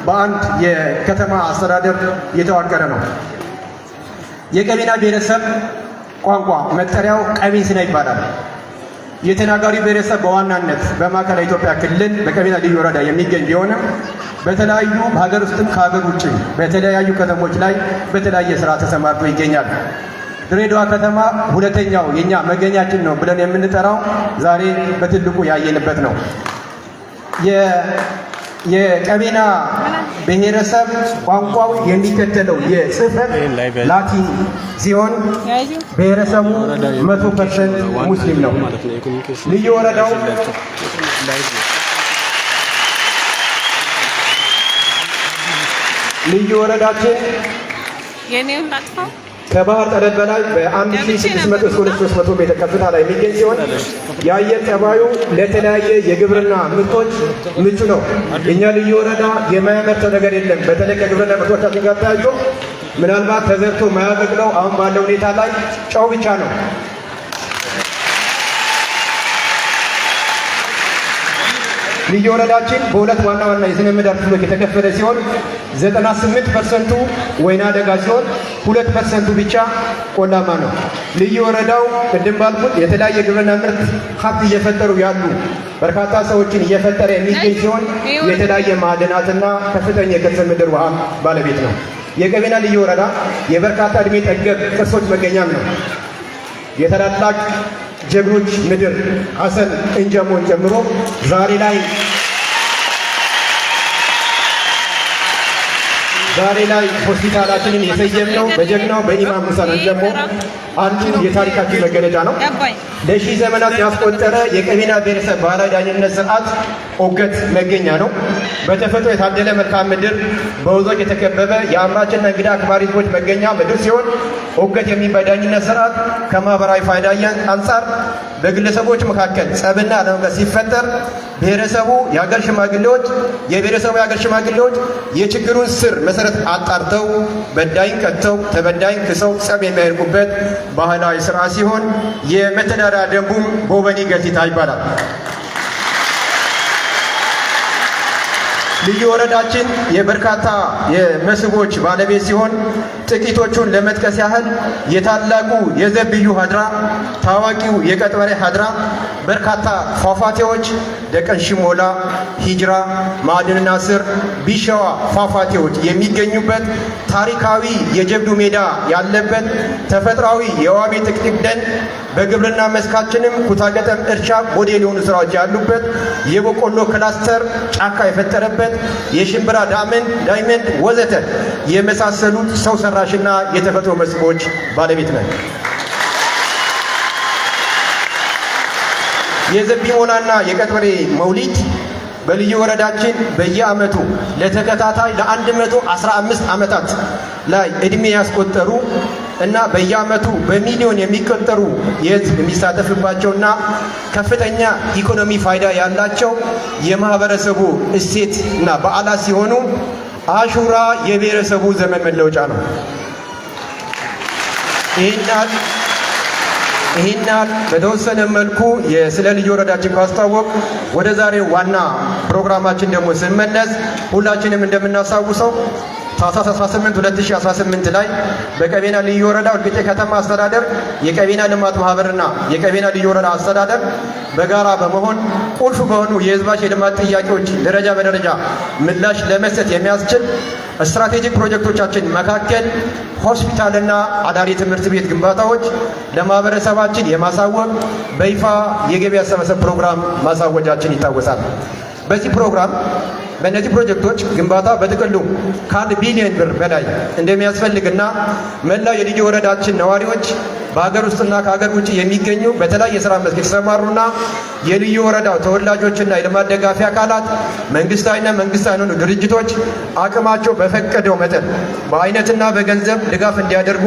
በአንድ የከተማ አስተዳደር የተዋቀረ ነው። የቀቤና ብሔረሰብ ቋንቋ መጠሪያው ቀቤስና ይባላል። የተናጋሪ ብሔረሰብ በዋናነት በማዕከላዊ ኢትዮጵያ ክልል በቀቤና ልዩ ወረዳ የሚገኝ ቢሆንም በተለያዩ በሀገር ውስጥም ከሀገር ውጭም በተለያዩ ከተሞች ላይ በተለያየ ስራ ተሰማርቶ ይገኛል። ድሬዳዋ ከተማ ሁለተኛው የኛ መገኛችን ነው ብለን የምንጠራው ዛሬ በትልቁ ያየንበት ነው። የቀቤና ብሔረሰብ ቋንቋው የሚከተለው የጽህፈት ላቲን ሲሆን ብሔረሰቡ 100% ሙስሊም ነው። ልዩ ወረዳው ልዩ ወረዳችን ከባህር ጠለል በላይ በ1600 እስከ 2300 ሜትር ከፍታ ላይ የሚገኝ ሲሆን የአየር ጠባዩ ለተለያየ የግብርና ምርቶች ምቹ ነው። እኛ ልዩ ወረዳ የማያመርተው ነገር የለም። በተለይ ከግብርና ምርቶቻችን ጋር ተያይዞ ምናልባት ተዘርቶ ማያበቅለው አሁን ባለው ሁኔታ ላይ ጨው ብቻ ነው። ልዩ ወረዳችን በሁለት ዋና የስነ ምህዳር ክፍሎች የተከፈለ ሲሆን 98% ወይና ደጋ ሲሆን 2% ብቻ ቆላማ ነው። ልዩ ወረዳው ቅድም ባልኩት የተለያየ ግብርና ምርት ሀብት እየፈጠሩ ያሉ በርካታ ሰዎችን እየፈጠረ የሚገኝ ሲሆን የተለያየ ማዕድናትና ከፍተኛ የከርሰ ምድር ውሃ ባለቤት ነው። የቀቤና ልዩ ወረዳ የበርካታ እድሜ ጠገብ ቅርሶች መገኛም ነው። የታላላቅ ጀግኖች ምድር ሐሰን እንጀሞን ጨምሮ ዛሬ ላይ ሆስፒታላችንን የሰየምነው በጀግናው በኢማም ሁሴን እንጀሞ አንዱ የታሪካችን መገለጫ ነው። ለሺህ ዘመናት ያስቆጠረ የቀቤና ብሔረሰብ ባህላዊ ዳኝነት ስርዓት ኦገት መገኛ ነው። በተፈጥሮ የታደለ መልክዓ ምድር በወንዞች የተከበበ የአምራችና እንግዳ አክባሪ ሕዝቦች መገኛ ምድር ሲሆን ኦገት የሚባል ዳኝነት ስርዓት ከማህበራዊ ፋይዳ አንጻር በግለሰቦች መካከል ጸብና አለመግባባት ሲፈጠር ብሔረሰቡ የሀገር ሽማግሌዎች የችግሩን ስር መሰረት አጣርተው በዳይን ቀጥተው ተበዳይን ክሰው ጸብ የሚያደርጉበት ባህላዊ ስርዓት ሲሆን የመተዳደሪያ ደንቡም ቦበኒ ገቲታ ይባላል። ልዩ ወረዳችን የበርካታ የመስህቦች ባለቤት ሲሆን ጥቂቶቹን ለመጥቀስ ያህል የታላቁ የዘብዩ ሀድራ፣ ታዋቂው የቀጥበሬ ሀድራ፣ በርካታ ፏፏቴዎች፣ ደቀን ሽሞላ፣ ሂጅራ፣ ማዕድንና ስር፣ ቢሸዋ ፏፏቴዎች የሚገኙበት ታሪካዊ የጀብዱ ሜዳ ያለበት ተፈጥሯዊ የዋቤ ጥቅጥቅ ደን በግብርና መስካችንም ኩታገጠም እርሻ ሞዴል የሆኑ ስራዎች ያሉበት የበቆሎ ክላስተር ጫካ የፈጠረበት የሽምብራ ዳይመንድ ወዘተ የመሳሰሉት ሰው ሰራሽና የተፈጥሮ መስህቦች ባለቤት ነን። የዘቢሞናና የቀጥበሬ መውሊድ በልዩ ወረዳችን በየዓመቱ ለተከታታይ ለ115 ዓመታት ላይ እድሜ ያስቆጠሩ እና በየዓመቱ በሚሊዮን የሚቆጠሩ የህዝብ የሚሳተፍባቸውና ከፍተኛ ኢኮኖሚ ፋይዳ ያላቸው የማህበረሰቡ እሴት እና በዓላት ሲሆኑ አሹራ የብሔረሰቡ ዘመን መለወጫ ነው። ይህናል በተወሰነ መልኩ ስለ ልዩ ወረዳችን ማስተዋወቅ ወደ ዛሬው ዋና ፕሮግራማችን ደግሞ ስንመለስ ሁላችንም እንደምናስታውሰው ታህሳስ 18 2018 ላይ በቀቤና ልዩ ወረዳ ወልቂጤ ከተማ አስተዳደር የቀቤና ልማት ማህበርና የቀቤና ልዩ ወረዳ አስተዳደር በጋራ በመሆን ቁልፍ በሆኑ የህዝባችን የልማት ጥያቄዎች ደረጃ በደረጃ ምላሽ ለመስጠት የሚያስችል ስትራቴጂክ ፕሮጀክቶቻችን መካከል ሆስፒታልና አዳሪ ትምህርት ቤት ግንባታዎች ለማህበረሰባችን የማሳወቅ በይፋ የገቢ አሰባሰብ ፕሮግራም ማሳወጃችን ይታወሳል። በዚህ ፕሮግራም በእነዚህ ፕሮጀክቶች ግንባታ በጥቅሉ ከ1 ቢሊዮን ብር በላይ እንደሚያስፈልግና መላ የልዩ ወረዳችን ነዋሪዎች በሀገር ውስጥና ከሀገር ውጭ የሚገኙ በተለያየ የሥራ መስክ የተሰማሩና የልዩ ወረዳው ተወላጆችና የልማት ደጋፊ አካላት መንግስታዊና መንግስታዊ ያልሆኑ ድርጅቶች አቅማቸው በፈቀደው መጠን በአይነትና በገንዘብ ድጋፍ እንዲያደርጉ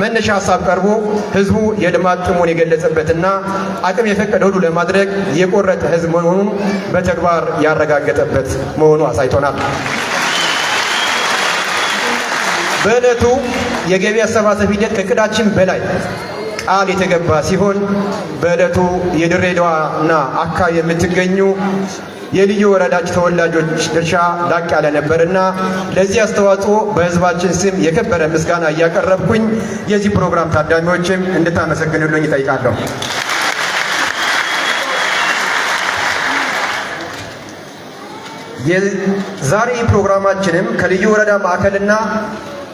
መነሻ ሀሳብ ቀርቦ ህዝቡ የልማት ጥሙን የገለጸበትና አቅም የፈቀደ ሁሉ ለማድረግ የቆረጠ ህዝብ መሆኑን በተግባር ያረጋገጠበት መሆኑ አሳይቶናል። በዕለቱ የገቢ አሰባሰብ ሂደት ከእቅዳችን በላይ ቃል የተገባ ሲሆን በዕለቱ የድሬዳዋና አካባቢ የምትገኙ የልዩ ወረዳችን ተወላጆች ድርሻ ላቅ ያለ ነበርና ለዚህ አስተዋጽኦ በህዝባችን ስም የከበረ ምስጋና እያቀረብኩኝ የዚህ ፕሮግራም ታዳሚዎችም እንድታመሰግኑልኝ እጠይቃለሁ። የዛሬ ፕሮግራማችንም ከልዩ ወረዳ ማዕከልና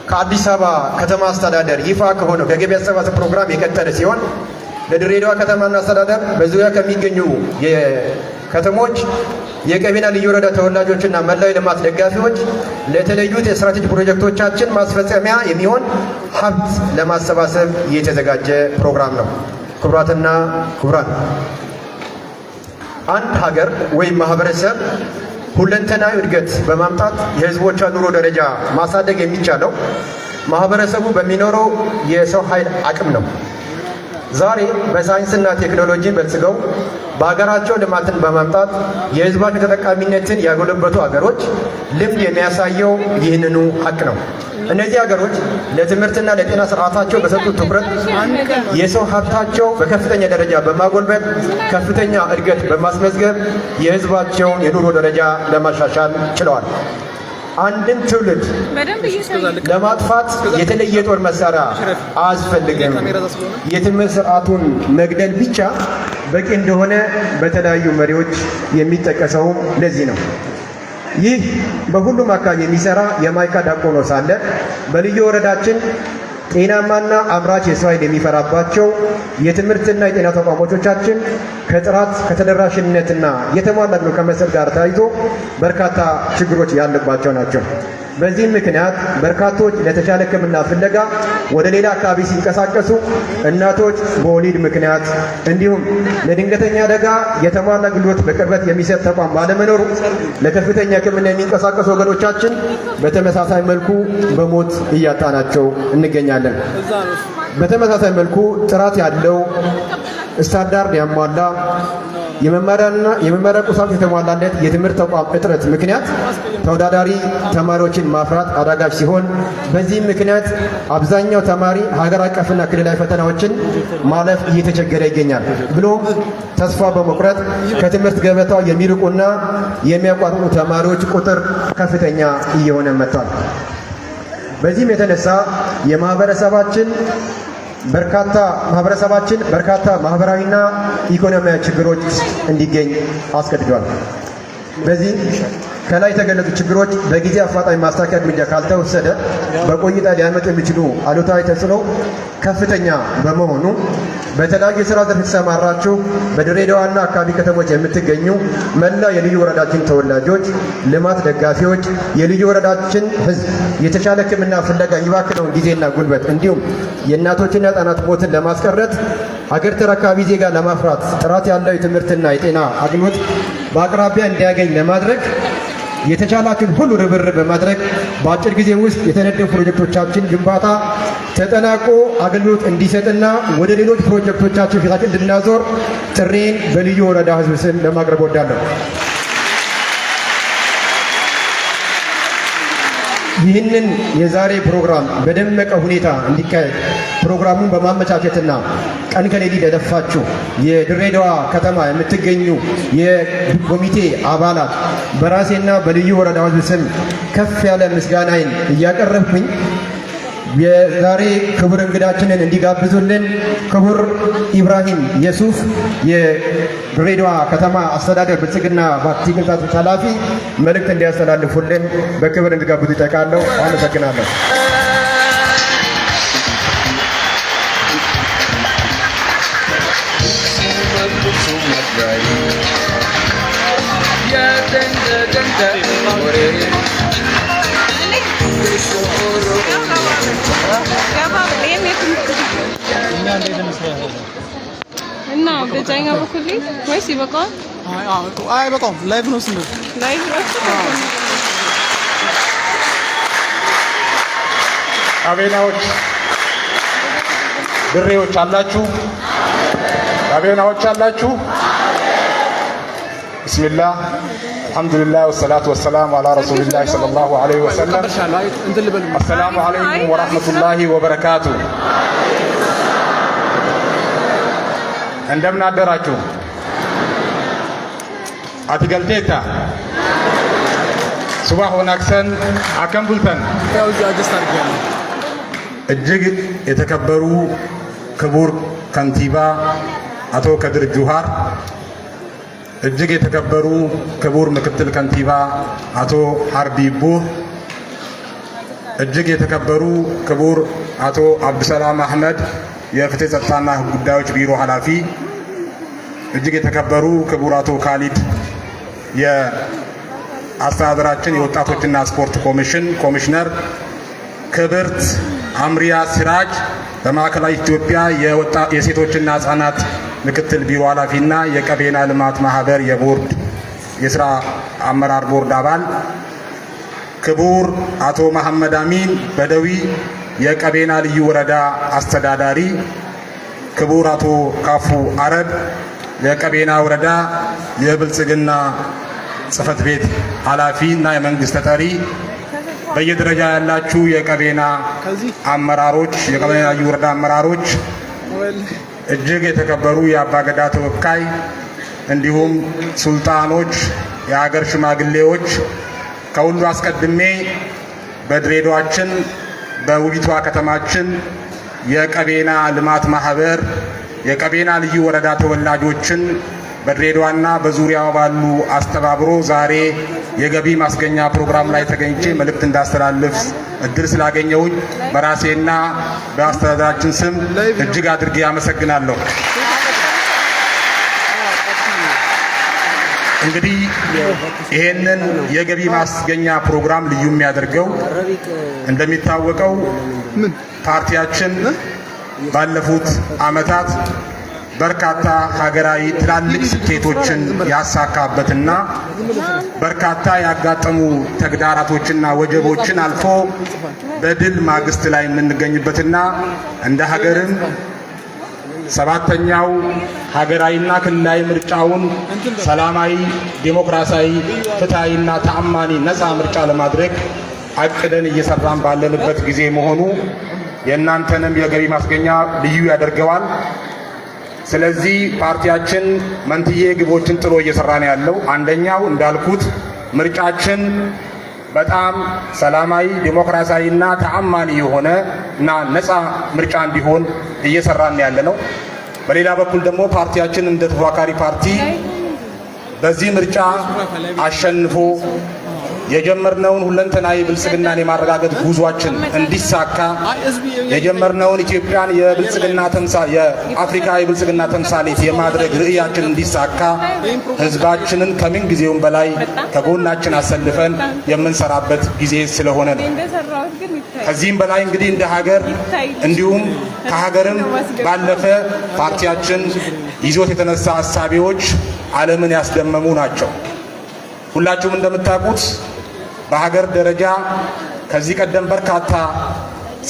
ከአዲስ አበባ ከተማ አስተዳደር ይፋ ከሆነው ከገቢ አሰባሰብ ፕሮግራም የቀጠለ ሲሆን ለድሬዳዋ ከተማና አስተዳደር በዙሪያ ከሚገኙ የከተሞች የቀቤና ልዩ ወረዳ ተወላጆችና መላው የልማት ደጋፊዎች ለተለዩት የስትራቴጂ ፕሮጀክቶቻችን ማስፈጸሚያ የሚሆን ሀብት ለማሰባሰብ የተዘጋጀ ፕሮግራም ነው። ክቡራትና ክቡራን፣ አንድ ሀገር ወይም ማህበረሰብ ሁለንተናዊ እድገት በማምጣት የህዝቦቿ ኑሮ ደረጃ ማሳደግ የሚቻለው ማህበረሰቡ በሚኖረው የሰው ኃይል አቅም ነው። ዛሬ በሳይንስና ቴክኖሎጂ በልጽገው በሀገራቸው ልማትን በማምጣት የህዝባቸው ተጠቃሚነትን ያጎለበቱ ሀገሮች ልምድ የሚያሳየው ይህንኑ ሀቅ ነው። እነዚህ ሀገሮች ለትምህርትና ለጤና ስርዓታቸው በሰጡት ትኩረት የሰው ሀብታቸው በከፍተኛ ደረጃ በማጎልበት ከፍተኛ እድገት በማስመዝገብ የህዝባቸውን የኑሮ ደረጃ ለማሻሻል ችለዋል። አንድን ትውልድ ለማጥፋት የተለየ የጦር መሳሪያ አያስፈልግም። የትምህርት ስርዓቱን መግደል ብቻ በቂ እንደሆነ በተለያዩ መሪዎች የሚጠቀሰውም ለዚህ ነው። ይህ በሁሉም አካባቢ የሚሰራ የማይካድ ሀቅ ሆኖ ሳለ በልዩ ወረዳችን ጤናማና አምራች የሰው ኃይል የሚፈራባቸው የትምህርትና የጤና ተቋሞቻችን ከጥራት ከተደራሽነትና የተሟላ አገልግሎት ከመስጠት ጋር ተያይዞ በርካታ ችግሮች ያለባቸው ናቸው። በዚህም ምክንያት በርካቶች ለተሻለ ሕክምና ፍለጋ ወደ ሌላ አካባቢ ሲንቀሳቀሱ እናቶች በወሊድ ምክንያት እንዲሁም ለድንገተኛ አደጋ የተሟላ አገልግሎት በቅርበት የሚሰጥ ተቋም ባለመኖሩ ለከፍተኛ ሕክምና የሚንቀሳቀሱ ወገኖቻችን በተመሳሳይ መልኩ በሞት እያጣናቸው እንገኛለን። በተመሳሳይ መልኩ ጥራት ያለው ስታንዳርድ ያሟላ የመማሪያ ቁሳቁስ የተሟላለት የትምህርት ተቋም እጥረት ምክንያት ተወዳዳሪ ተማሪዎችን ማፍራት አዳጋች ሲሆን በዚህም ምክንያት አብዛኛው ተማሪ ሀገር አቀፍና ክልላዊ ፈተናዎችን ማለፍ እየተቸገረ ይገኛል። ብሎም ተስፋ በመቁረጥ ከትምህርት ገበታው የሚርቁና የሚያቋርጡ ተማሪዎች ቁጥር ከፍተኛ እየሆነ መጥቷል። በዚህም የተነሳ ማህበረሰባችን በርካታ ማህበራዊና ኢኮኖሚያዊ ችግሮች እንዲገኝ አስገድዷል። በዚህ ከላይ የተገለጹ ችግሮች በጊዜ አፋጣኝ ማስተካከያ እርምጃ ካልተወሰደ በቆይታ ሊያመጡ የሚችሉ አሉታዊ ተጽዕኖ ከፍተኛ በመሆኑ በተለያዩ የሥራ ዘርፍ የተሰማራችሁ በድሬዳዋና አካባቢ ከተሞች የምትገኙ መላ የልዩ ወረዳችን ተወላጆች፣ ልማት ደጋፊዎች፣ የልዩ ወረዳችን ሕዝብ የተሻለ ሕክምና ፍለጋ የሚባክነውን ጊዜና ጉልበት እንዲሁም የእናቶችና ሕፃናት ሞትን ለማስቀረት ሀገር ተረካቢ ዜጋ ለማፍራት ጥራት ያለው የትምህርትና የጤና አገልግሎት በአቅራቢያ እንዲያገኝ ለማድረግ የተቻላችሁን ሁሉ ርብርብ በማድረግ በአጭር ጊዜ ውስጥ የተነደፉ ፕሮጀክቶቻችን ግንባታ ተጠናቆ አገልግሎት እንዲሰጥና ወደ ሌሎች ፕሮጀክቶቻችን ፊታችን እንድናዞር ጥሬን በልዩ ወረዳ ህዝብ ስም ለማቅረብ እወዳለሁ። ይህንን የዛሬ ፕሮግራም በደመቀ ሁኔታ እንዲካሄድ ፕሮግራሙን በማመቻቸትና ቀን ከሌሊት የለፋችሁ የድሬዳዋ ከተማ የምትገኙ የኮሚቴ አባላት በራሴና በልዩ ወረዳው ስም ከፍ ያለ ምስጋናዬን እያቀረብኩኝ የዛሬ ክቡር እንግዳችንን እንዲጋብዙልን ክቡር ኢብራሂም የሱፍ የድሬዳዋ ከተማ አስተዳደር ብልጽግና ፓርቲ ቅርንጫፍ ኃላፊ መልእክት እንዲያስተላልፉልን በክብር እንዲጋብዙ ይጠይቃለሁ። አመሰግናለሁ። እና በዛኛው በኩል ወይስ ይበቃል? አይ በቃ ላይቭ ነው ስንል ላይቭ ነው። አቤናዎች ድሬዎች አላችሁ? አቤናዎች አላችሁ? ቢስሚላህ አልሐምዱሊላህ ወሰላቱ ወሰላሙ አላ ረሱሊላህ ሰለላሁ ዐለይሂ ወሰለም። አሰላሙ አለይኩም ወራህመቱላሂ ወበረካቱ። እንደምን አደራችሁ? አትገልቴታ ሱባህ ወናክሰን አከምቡልተን። እጅግ የተከበሩ ክቡር ከንቲባ አቶ ከድር ጁሃር፣ እጅግ የተከበሩ ክቡር ምክትል ከንቲባ አቶ ሀርቢ ቡህ፣ እጅግ የተከበሩ ክቡር አቶ አብዱሰላም አህመድ የፍትህ ጸጥታና ጉዳዮች ቢሮ ኃላፊ፣ እጅግ የተከበሩ ክቡር አቶ ካሊድ የአስተዳደራችን የወጣቶችና ስፖርት ኮሚሽን ኮሚሽነር፣ ክብርት አምሪያ ሲራጅ በማዕከላዊ ኢትዮጵያ የሴቶችና ህጻናት ምክትል ቢሮ ኃላፊና የቀቤና ልማት ማህበር የቦርድ የሥራ አመራር ቦርድ አባል፣ ክቡር አቶ መሐመድ አሚን በደዊ የቀቤና ልዩ ወረዳ አስተዳዳሪ፣ ክቡር አቶ ካፉ አረብ የቀቤና ወረዳ የብልጽግና ጽህፈት ቤት ኃላፊ እና የመንግስት ተጠሪ፣ በየደረጃ ያላችሁ የቀቤና አመራሮች፣ የቀቤና ልዩ ወረዳ አመራሮች፣ እጅግ የተከበሩ የአባገዳ ተወካይ እንዲሁም ሱልጣኖች፣ የሀገር ሽማግሌዎች፣ ከሁሉ አስቀድሜ በድሬዳዋችን በውቢቷ ከተማችን የቀቤና ልማት ማህበር የቀቤና ልዩ ወረዳ ተወላጆችን በድሬዳዋና በዙሪያው ባሉ አስተባብሮ ዛሬ የገቢ ማስገኛ ፕሮግራም ላይ ተገኝቼ መልእክት እንዳስተላልፍ እድል ስላገኘሁኝ በራሴና በአስተዳደራችን ስም እጅግ አድርጌ አመሰግናለሁ። እንግዲህ ይሄንን የገቢ ማስገኛ ፕሮግራም ልዩ የሚያደርገው እንደሚታወቀው ፓርቲያችን ባለፉት ዓመታት በርካታ ሀገራዊ ትላልቅ ስኬቶችን ያሳካበትና በርካታ ያጋጠሙ ተግዳራቶችና ወጀቦችን አልፎ በድል ማግስት ላይ የምንገኝበትና እንደ ሀገርም ሰባተኛው ሀገራዊና ክልላዊ ምርጫውን ሰላማዊ፣ ዲሞክራሲያዊ፣ ፍትሃዊና ተአማኒ ነፃ ምርጫ ለማድረግ አቅደን እየሰራን ባለንበት ጊዜ መሆኑ የእናንተንም የገቢ ማስገኛ ልዩ ያደርገዋል። ስለዚህ ፓርቲያችን መንትዬ ግቦችን ጥሎ እየሰራ ነው ያለው። አንደኛው እንዳልኩት ምርጫችን በጣም ሰላማዊ ዲሞክራሲያዊና ተአማኒ የሆነ እና ነፃ ምርጫ እንዲሆን እየሰራን ያለ ነው። በሌላ በኩል ደግሞ ፓርቲያችን እንደ ተፎካካሪ ፓርቲ በዚህ ምርጫ አሸንፎ የጀመርነውን ሁለንተናዊ ብልጽግናን የማረጋገጥ ጉዟችን እንዲሳካ የጀመርነውን ኢትዮጵያን የብልጽግና የአፍሪካ የብልጽግና ተምሳሌት የማድረግ ርዕያችን እንዲሳካ ህዝባችንን ከምን ጊዜውም በላይ ከጎናችን አሰልፈን የምንሰራበት ጊዜ ስለሆነ ነው። ከዚህም በላይ እንግዲህ እንደ ሀገር እንዲሁም ከሀገርም ባለፈ ፓርቲያችን ይዞት የተነሳ ሀሳቢዎች ዓለምን ያስደመሙ ናቸው። ሁላችሁም እንደምታውቁት በሀገር ደረጃ ከዚህ ቀደም በርካታ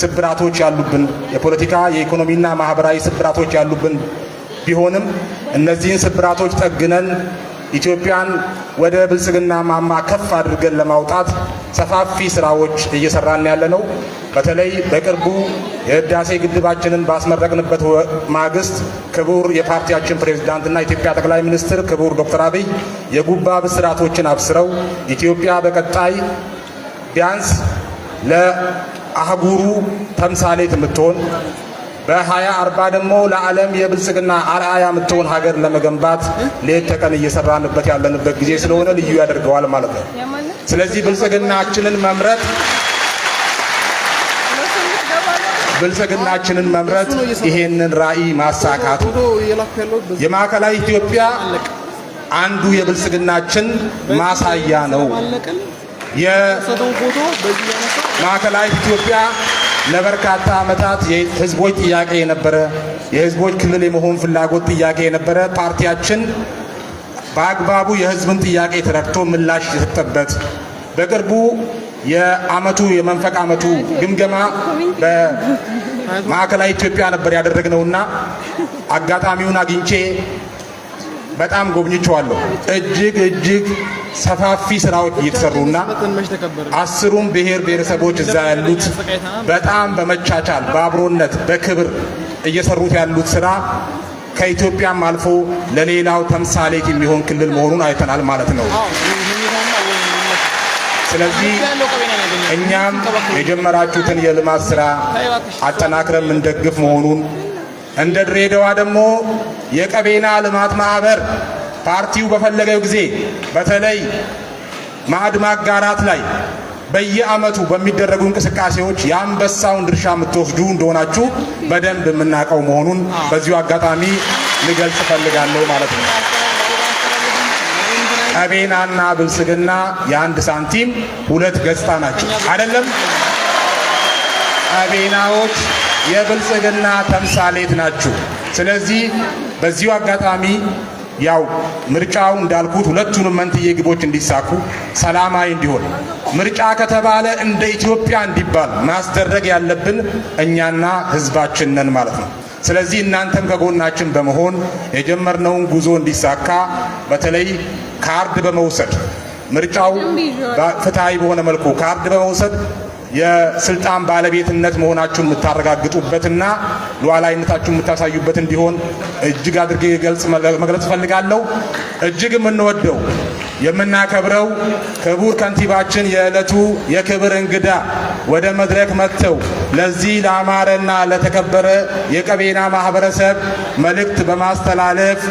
ስብራቶች ያሉብን የፖለቲካ የኢኮኖሚና ማህበራዊ ስብራቶች ያሉብን ቢሆንም እነዚህን ስብራቶች ጠግነን ኢትዮጵያን ወደ ብልጽግና ማማ ከፍ አድርገን ለማውጣት ሰፋፊ ስራዎች እየሰራን ያለነው። በተለይ በቅርቡ የህዳሴ ግድባችንን ባስመረቅንበት ማግስት ክቡር የፓርቲያችን ፕሬዝዳንትና ኢትዮጵያ ጠቅላይ ሚኒስትር ክቡር ዶክተር አብይ የጉባ ብስራቶችን አብስረው ኢትዮጵያ በቀጣይ ቢያንስ ለአህጉሩ ተምሳሌት የምትሆን በ2040 ደግሞ ለዓለም የብልጽግና አርአያ የምትሆን ሀገር ለመገንባት ሌት ተቀን እየሰራንበት ያለንበት ጊዜ ስለሆነ ልዩ ያደርገዋል ማለት ነው። ስለዚህ ብልጽግናችንን መምረጥ ይሄንን ራዕይ ማሳካት የማዕከላዊ ኢትዮጵያ አንዱ የብልጽግናችን ማሳያ ነው። የማዕከላዊ ኢትዮጵያ ለበርካታ ዓመታት የህዝቦች ጥያቄ የነበረ የህዝቦች ክልል የመሆን ፍላጎት ጥያቄ የነበረ ፓርቲያችን በአግባቡ የህዝብን ጥያቄ ተረድቶ ምላሽ የሰጠበት በቅርቡ የመንፈቅ ዓመቱ ግምገማ በማዕከላዊ ኢትዮጵያ ነበር ያደረግነውና አጋጣሚውን አግኝቼ በጣም ጎብኝቼዋለሁ። እጅግ ሰፋፊ ስራዎች እየተሰሩና 10ሩም ብሔር ብሔረሰቦች እዛ ያሉት በጣም በመቻቻል በአብሮነት በክብር እየሰሩት ያሉት ስራ ከኢትዮጵያም አልፎ ለሌላው ተምሳሌት የሚሆን ክልል መሆኑን አይተናል ማለት ነው። ስለዚህ እኛም የጀመራችሁትን የልማት ስራ አጠናክረን እንደግፍ መሆኑን እንደ ድሬዳዋ ደግሞ የቀቤና ልማት ማህበር ፓርቲው በፈለገው ጊዜ በተለይ ማዕድ ማጋራት ላይ በየአመቱ በሚደረጉ እንቅስቃሴዎች የአንበሳውን ድርሻ የምትወስዱ እንደሆናችሁ በደንብ የምናውቀው መሆኑን በዚሁ አጋጣሚ ልገልጽ ፈልጋለሁ ማለት ነው። ቀቤናና ብልጽግና የአንድ ሳንቲም ሁለት ገጽታ ናቸው አይደለም? ቀቤናዎች የብልጽግና ተምሳሌት ናችሁ። ስለዚህ በዚሁ አጋጣሚ ያው ምርጫው እንዳልኩት ሁለቱንም መንትዬ ግቦች እንዲሳኩ ሰላማዊ እንዲሆን ምርጫ ከተባለ እንደ ኢትዮጵያ እንዲባል ማስደረግ ያለብን እኛና ህዝባችን ነን ማለት ነው። ስለዚህ እናንተም ከጎናችን በመሆን የጀመርነውን ጉዞ እንዲሳካ በተለይ ካርድ በመውሰድ ምርጫው ፍትሃዊ በሆነ መልኩ ካርድ በመውሰድ የስልጣን ባለቤትነት መሆናችሁን የምታረጋግጡበትና ሉዓላዊነታችሁን የምታሳዩበት እንዲሆን እጅግ አድርጌ መግለጽ ፈልጋለሁ። እጅግ የምንወደው የምናከብረው ክቡር ከንቲባችን የዕለቱ የክብር እንግዳ ወደ መድረክ መጥተው ለዚህ ለአማረና ለተከበረ የቀቤና ማህበረሰብ መልእክት በማስተላለፍ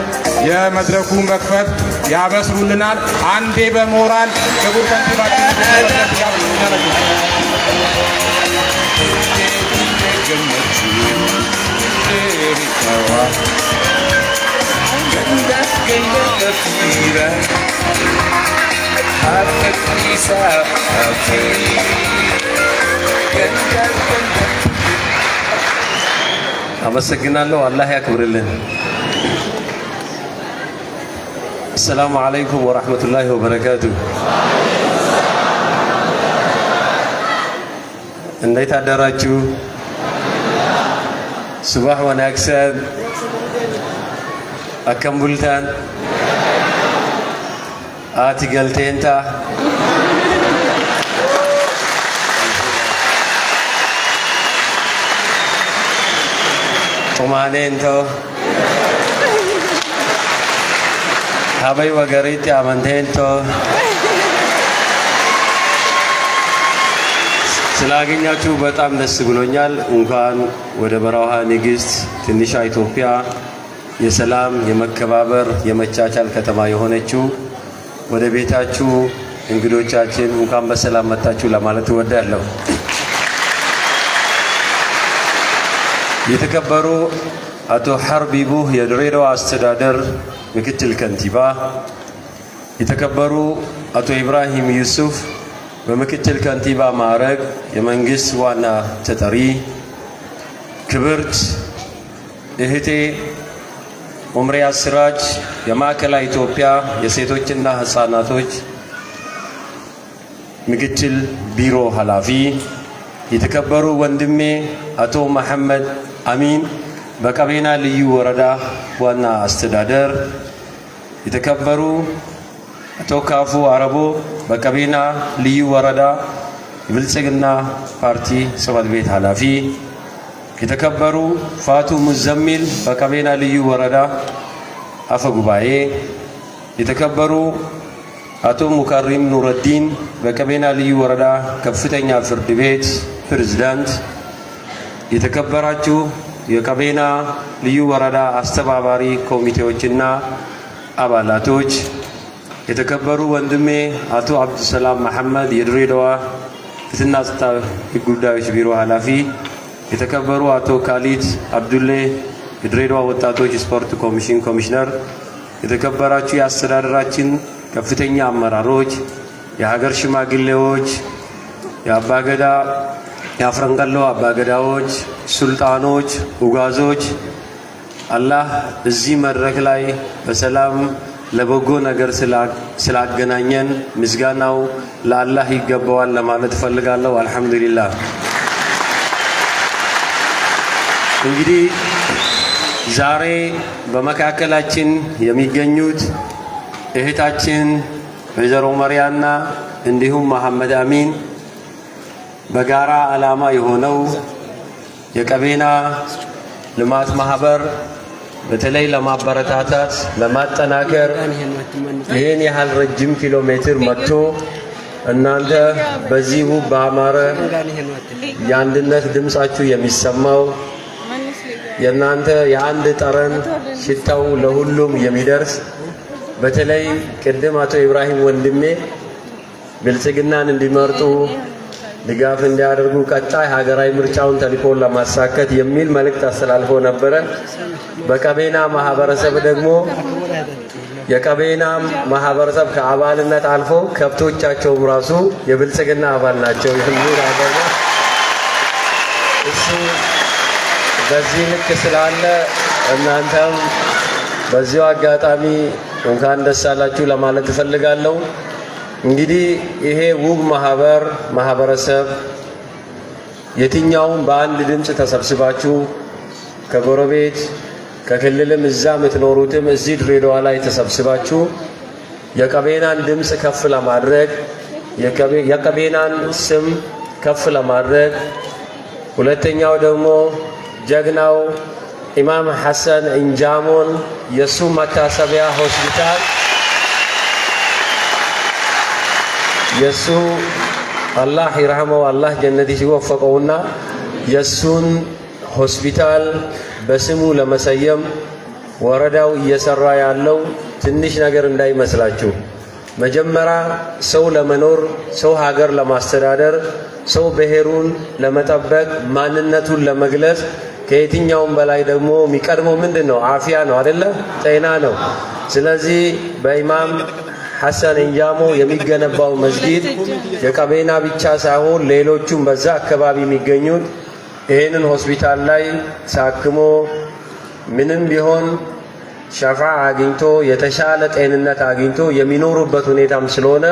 የመድረኩ መክፈት ያበስሩልናል። አንዴ በሞራል ክቡር ከንቲባችን አመሰግናለሁ። አላህ ያክብርልን። السلام عليكم ورحمة الله وبركاته. እንዴት አደራችሁ? ሱባህ ወናክሰን አከምቡልታን አቲ ገልቴንታ ጡማኔንቶ ሀበይ ወገሪቲ አመንቴንቶ ስላገኛችሁ በጣም ደስ ብሎኛል። እንኳን ወደ በረሃ ንግስት ትንሿ ኢትዮጵያ የሰላም የመከባበር የመቻቻል ከተማ የሆነችው ወደ ቤታችሁ እንግዶቻችን እንኳን በሰላም መጣችሁ ለማለት እወዳለሁ። የተከበሩ አቶ ሐርቢ ቡህ የድሬዳዋ አስተዳደር ምክትል ከንቲባ፣ የተከበሩ አቶ ኢብራሂም ዩሱፍ በምክትል ከንቲባ ማዕረግ የመንግስት ዋና ተጠሪ፣ ክብርት እህቴ ኡምሪያ ሲራጅ የማዕከላዊ ኢትዮጵያ የሴቶችና ህፃናቶች ምክትል ቢሮ ኃላፊ፣ የተከበሩ ወንድሜ አቶ መሐመድ አሚን በቀቤና ልዩ ወረዳ ዋና አስተዳደር፣ የተከበሩ አቶ ካፉ አረቦ በቀቤና ልዩ ወረዳ የብልጽግና ፓርቲ ጽሕፈት ቤት ኃላፊ፣ የተከበሩ ፋቱ ሙዘሚል በቀቤና ልዩ ወረዳ አፈ ጉባኤ፣ የተከበሩ አቶ ሙከሪም ኑረዲን በቀቤና ልዩ ወረዳ ከፍተኛ ፍርድ ቤት ፕሬዝዳንት፣ የተከበራችሁ የቀቤና ልዩ ወረዳ አስተባባሪ ኮሚቴዎችና አባላቶች፣ የተከበሩ ወንድሜ አቶ አብዱሰላም መሐመድ የድሬዳዋ ፍትህና ጸጥታ ጉዳዮች ቢሮ ኃላፊ፣ የተከበሩ አቶ ካሊድ አብዱሌ የድሬዳዋ ወጣቶች ስፖርት ኮሚሽን ኮሚሽነር፣ የተከበራችሁ የአስተዳደራችን ከፍተኛ አመራሮች፣ የሀገር ሽማግሌዎች፣ የአባገዳ የአፍረንቀሎ አባገዳዎች፣ ሱልጣኖች፣ ኡጋዞች፣ አላህ እዚህ መድረክ ላይ በሰላም ለበጎ ነገር ስላገናኘን ምስጋናው ለአላህ ይገባዋል ለማለት እፈልጋለሁ። አልሐምዱሊላህ። እንግዲህ ዛሬ በመካከላችን የሚገኙት እህታችን ወይዘሮ መሪያና እንዲሁም መሐመድ አሚን በጋራ ዓላማ የሆነው የቀቤና ልማት ማህበር በተለይ ለማበረታታት ለማጠናከር ይህን ያህል ረጅም ኪሎ ሜትር መጥቶ እናንተ በዚህ ውብ በአማረ የአንድነት ድምጻችሁ የሚሰማው የእናንተ የአንድ ጠረን ሽታው ለሁሉም የሚደርስ በተለይ ቅድም አቶ ኢብራሂም ወንድሜ ብልጽግናን እንዲመርጡ ድጋፍ እንዲያደርጉ ቀጣይ ሀገራዊ ምርጫውን ተልዕኮውን ለማሳካት የሚል መልእክት አስተላልፎ ነበረ። በቀቤና ማህበረሰብ ደግሞ የቀቤና ማህበረሰብ ከአባልነት አልፎ ከብቶቻቸውም ራሱ የብልጽግና አባል ናቸው የሚል አገኘ። እሱ በዚህ ልክ ስላለ እናንተም በዚሁ አጋጣሚ እንኳን ደስ አላችሁ ለማለት እፈልጋለሁ። እንግዲህ ይሄ ውብ ማህበረሰብ የትኛውም በአንድ ድምፅ ተሰብስባችሁ ከጎረቤት ከክልልም እዛ የምትኖሩትም እዚህ ድሬዳዋ ላይ ተሰብስባችሁ የቀቤናን ድምፅ ከፍ ለማድረግ የቀቤናን ስም ከፍ ለማድረግ ሁለተኛው ደግሞ ጀግናው ኢማም ሐሰን እንጃሞን የሱ መታሰቢያ ሆስፒታል የሱ አላህ ይርሐመው አላህ ጀነት ይወፈቀውና የሱን ሆስፒታል በስሙ ለመሰየም ወረዳው እየሰራ ያለው ትንሽ ነገር እንዳይመስላችሁ። መጀመሪያ ሰው ለመኖር ሰው ሀገር ለማስተዳደር ሰው ብሔሩን ለመጠበቅ ማንነቱን ለመግለጽ ከየትኛውም በላይ ደግሞ የሚቀድመው ምንድነው? አፊያ ነው አይደለ? ጤና ነው። ስለዚህ በኢማም ሐሰን እንጃሞ የሚገነባው መስጊድ የቀቤና ብቻ ሳይሆን ሌሎቹም በዛ አካባቢ የሚገኙት ይህንን ሆስፒታል ላይ ሳክሞ ምንም ቢሆን ሸፋ አግኝቶ የተሻለ ጤንነት አግኝቶ የሚኖሩበት ሁኔታም ስለሆነ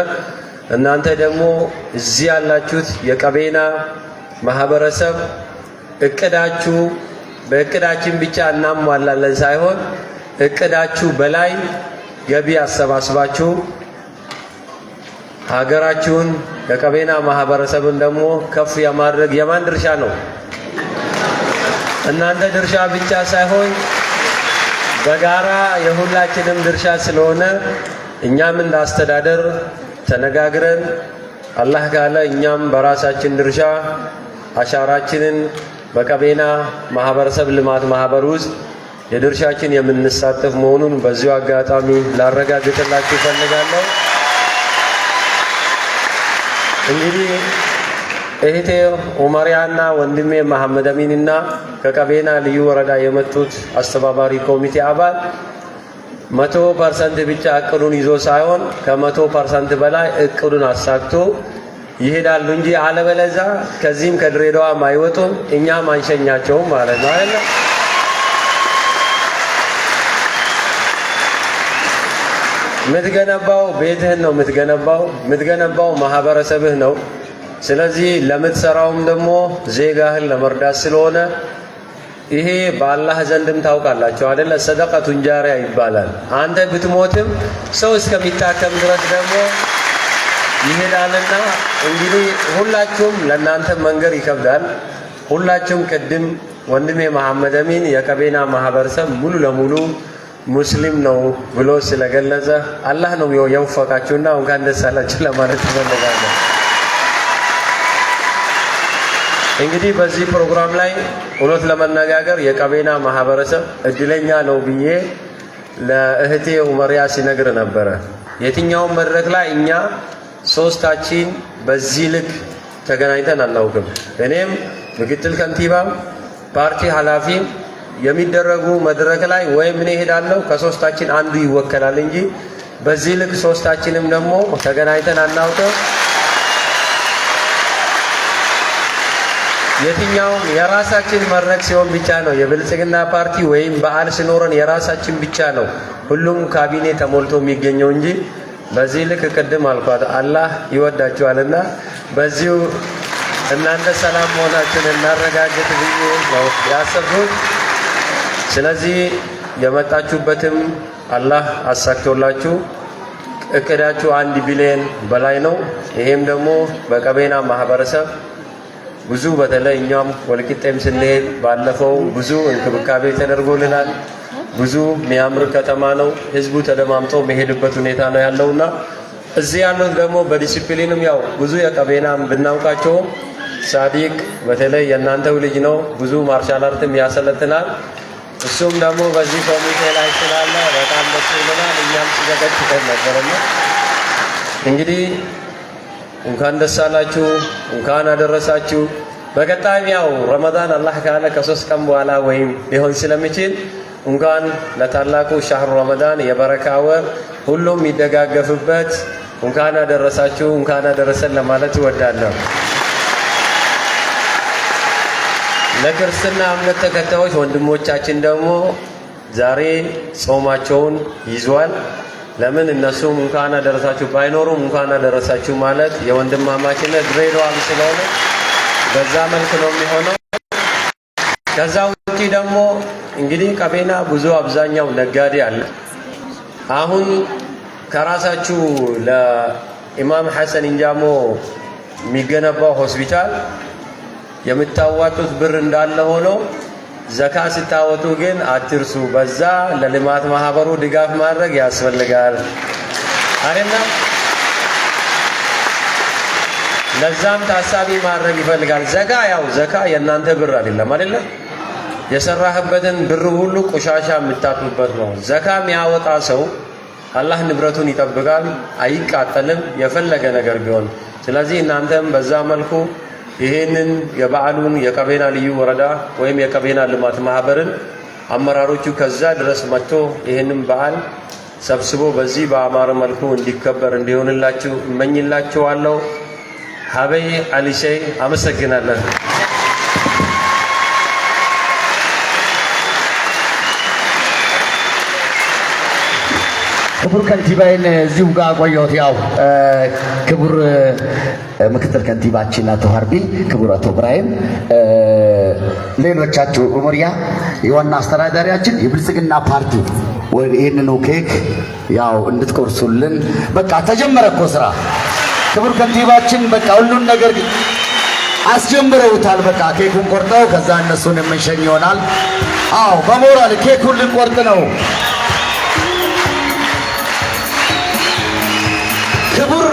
እናንተ ደግሞ እዚህ ያላችሁት የቀቤና ማህበረሰብ እቅዳችሁ በእቅዳችን ብቻ እናሟላለን ሳይሆን እቅዳችሁ በላይ ገቢ አሰባስባችሁ ሀገራችሁን የቀቤና ማህበረሰብን ደግሞ ከፍ የማድረግ የማን ድርሻ ነው? እናንተ ድርሻ ብቻ ሳይሆን በጋራ የሁላችንም ድርሻ ስለሆነ እኛም እንዳስተዳደር ተነጋግረን አላህ ካለ እኛም በራሳችን ድርሻ አሻራችንን በቀቤና ማህበረሰብ ልማት ማህበር ውስጥ የድርሻችን የምንሳተፍ መሆኑን በዚሁ አጋጣሚ ላረጋግጥላችሁ እፈልጋለሁ። እንግዲህ እህቴ ኡመሪያና ወንድሜ መሐመድ አሚንና ከቀቤና ልዩ ወረዳ የመጡት አስተባባሪ ኮሚቴ አባል 100% ብቻ እቅዱን ይዞ ሳይሆን ከ100% በላይ እቅዱን አሳክቶ ይሄዳሉ እንጂ አለበለዛ ከዚህም ከድሬዳዋ አይወጡም፣ እኛም አንሸኛቸውም ማለት ነው አይደል? የምትገነባው ቤትህን ነው የምትገነባው ማህበረሰብህ ነው። ስለዚህ ለምትሰራውም ደግሞ ዜጋህን ለመርዳት ስለሆነ ይሄ በአላህ ዘንድም ታውቃላችሁ አይደለ? ሰደቀቱን ጃሪያ ይባላል። አንተ ብትሞትም ሰው እስከሚታከም ድረስ ደግሞ ይሄዳልና እንግዲህ ሁላችሁም ለእናንተ መንገር ይከብዳል። ሁላችሁም ቅድም ወንድሜ መሐመድ አሚን የቀቤና ማህበረሰብ ሙሉ ለሙሉ ሙስሊም ነው ብሎ ስለገለጸ አላህ ነው የወፈቃችሁና እንኳን ደስ አላችሁ ለማለት እፈልጋለሁ። እንግዲህ በዚህ ፕሮግራም ላይ እውነት ለመነጋገር የቀቤና ማህበረሰብ እድለኛ ነው ብዬ ለእህቴ ኡመሪያ ሲነግር ነበረ። የትኛውም መድረክ ላይ እኛ ሶስታችን በዚህ ልክ ተገናኝተን አናውቅም። እኔም ምክትል ከንቲባም ፓርቲ ኃላፊም የሚደረጉ መድረክ ላይ ወይም እኔ ሄዳለሁ ከሶስታችን አንዱ ይወከላል እንጂ በዚህ ልክ ሶስታችንም ደግሞ ተገናኝተን አናውቅም። የትኛውም የራሳችን መድረክ ሲሆን ብቻ ነው የብልጽግና ፓርቲ ወይም በዓል ሲኖረን የራሳችን ብቻ ነው ሁሉም ካቢኔ ተሞልቶ የሚገኘው እንጂ በዚህ ልክ ቅድም አልኳት አላህ ይወዳችኋልና በዚሁ እናንተ ሰላም መሆናችሁን እናረጋግጥ ብዬ ነው ያሰብኩት። ስለዚህ የመጣችሁበትም አላህ አሳክቶላችሁ እቅዳችሁ 1 ቢሊዮን በላይ ነው። ይሄም ደግሞ በቀቤና ማህበረሰብ ብዙ በተለይ እኛም ወልቂጤም ስንሄድ ባለፈው ብዙ እንክብካቤ ተደርጎልናል። ብዙ የሚያምር ከተማ ነው። ህዝቡ ተደማምጦ መሄድበት ሁኔታ ነው ያለውና እዚህ ያሉት ደግሞ በዲሲፕሊንም ያው ብዙ የቀቤናም ብናውቃቸው ሳዲቅ በተለይ የእናንተው ልጅ ነው። ብዙ ማርሻል አርትም ያሰለጥናል። እሱም ደግሞ በዚህ ኮሚቴ ላይ ስላለ በጣም ደስ ይላል። እኛም ሲዘጋጅተን ነበርና እንግዲህ እንኳን ደስ አላችሁ፣ እንኳን አደረሳችሁ። በቀጣይም ያው ረመዳን አላህ ካለ ከ3 ቀን በኋላ ወይም ሊሆን ስለሚችል እንኳን ለታላቁ ሻህር ረመዳን የበረካ ወር ሁሉም ይደጋገፍበት እንኳን አደረሳችሁ፣ እንኳን አደረሰን ለማለት እወዳለሁ። ለክርስትና እምነት ተከታዮች ወንድሞቻችን ደግሞ ዛሬ ጾማቸውን ይዟል። ለምን እነሱም እንኳን አደረሳችሁ ባይኖሩም እንኳን አደረሳችሁ ማለት የወንድማማችነት ድሬዳዋም ስለሆነ በዛ መልክ ነው የሚሆነው። ከዛ ውጪ ደግሞ እንግዲህ ቀቤና ብዙ አብዛኛው ነጋዴ አለ። አሁን ከራሳችሁ ለኢማም ሐሰን እንጃሞ የሚገነባው ሆስፒታል የምታዋጡት ብር እንዳለ ሆኖ ዘካ ስታወጡ ግን አትርሱ። በዛ ለልማት ማህበሩ ድጋፍ ማድረግ ያስፈልጋል አይደለም? ለዛም ታሳቢ ማድረግ ይፈልጋል። ዘካ ያው ዘካ የእናንተ ብር አይደለም አይደለም? የሰራህበትን ብር ሁሉ ቆሻሻ የምታጥቡበት ነው። ዘካ የሚያወጣ ሰው አላህ ንብረቱን ይጠብቃል፣ አይቃጠልም የፈለገ ነገር ቢሆን። ስለዚህ እናንተም በዛ መልኩ ይሄንን የበዓሉን የቀቤና ልዩ ወረዳ ወይም የቀቤና ልማት ማህበርን አመራሮቹ ከዛ ድረስ መጥቶ ይሄንን በዓል ሰብስቦ በዚህ በአማረ መልኩ እንዲከበር እንዲሆንላችሁ እመኝላችኋለሁ። ሀበይ አሊሸይ አመሰግናለሁ። ክቡር ከንቲባዬን እዚሁ ጋር ቆየሁት። ያው ክቡር ምክትል ከንቲባችን አቶ ሀርቢ፣ ክቡር አቶ ብራሂም፣ ሌሎቻችሁ ኡመሪያ፣ የዋና አስተዳዳሪያችን የብልጽግና ፓርቲ ይህንኑ ኬክ ያው እንድትቆርሱልን። በቃ ተጀመረ እኮ ስራ። ክቡር ከንቲባችን በቃ ሁሉን ነገር አስጀምረውታል። በቃ ኬኩን ቆርጠው ከዛ እነሱን የምንሸኝ ይሆናል። አዎ በሞራል ኬኩን ልንቆርጥ ነው። ክቡር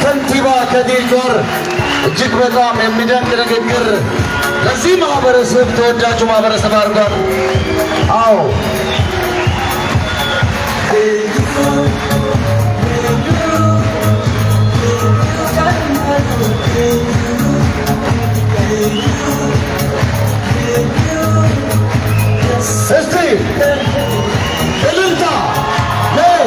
ከንቲባ ከዲር ጋር እጅግ በጣም የሚደንቅ ንግግር ለዚህ ማህበረሰብ ተወዳጁ ማህበረሰብ አድርጓል። አዎ እስቲ እልልታ ነው።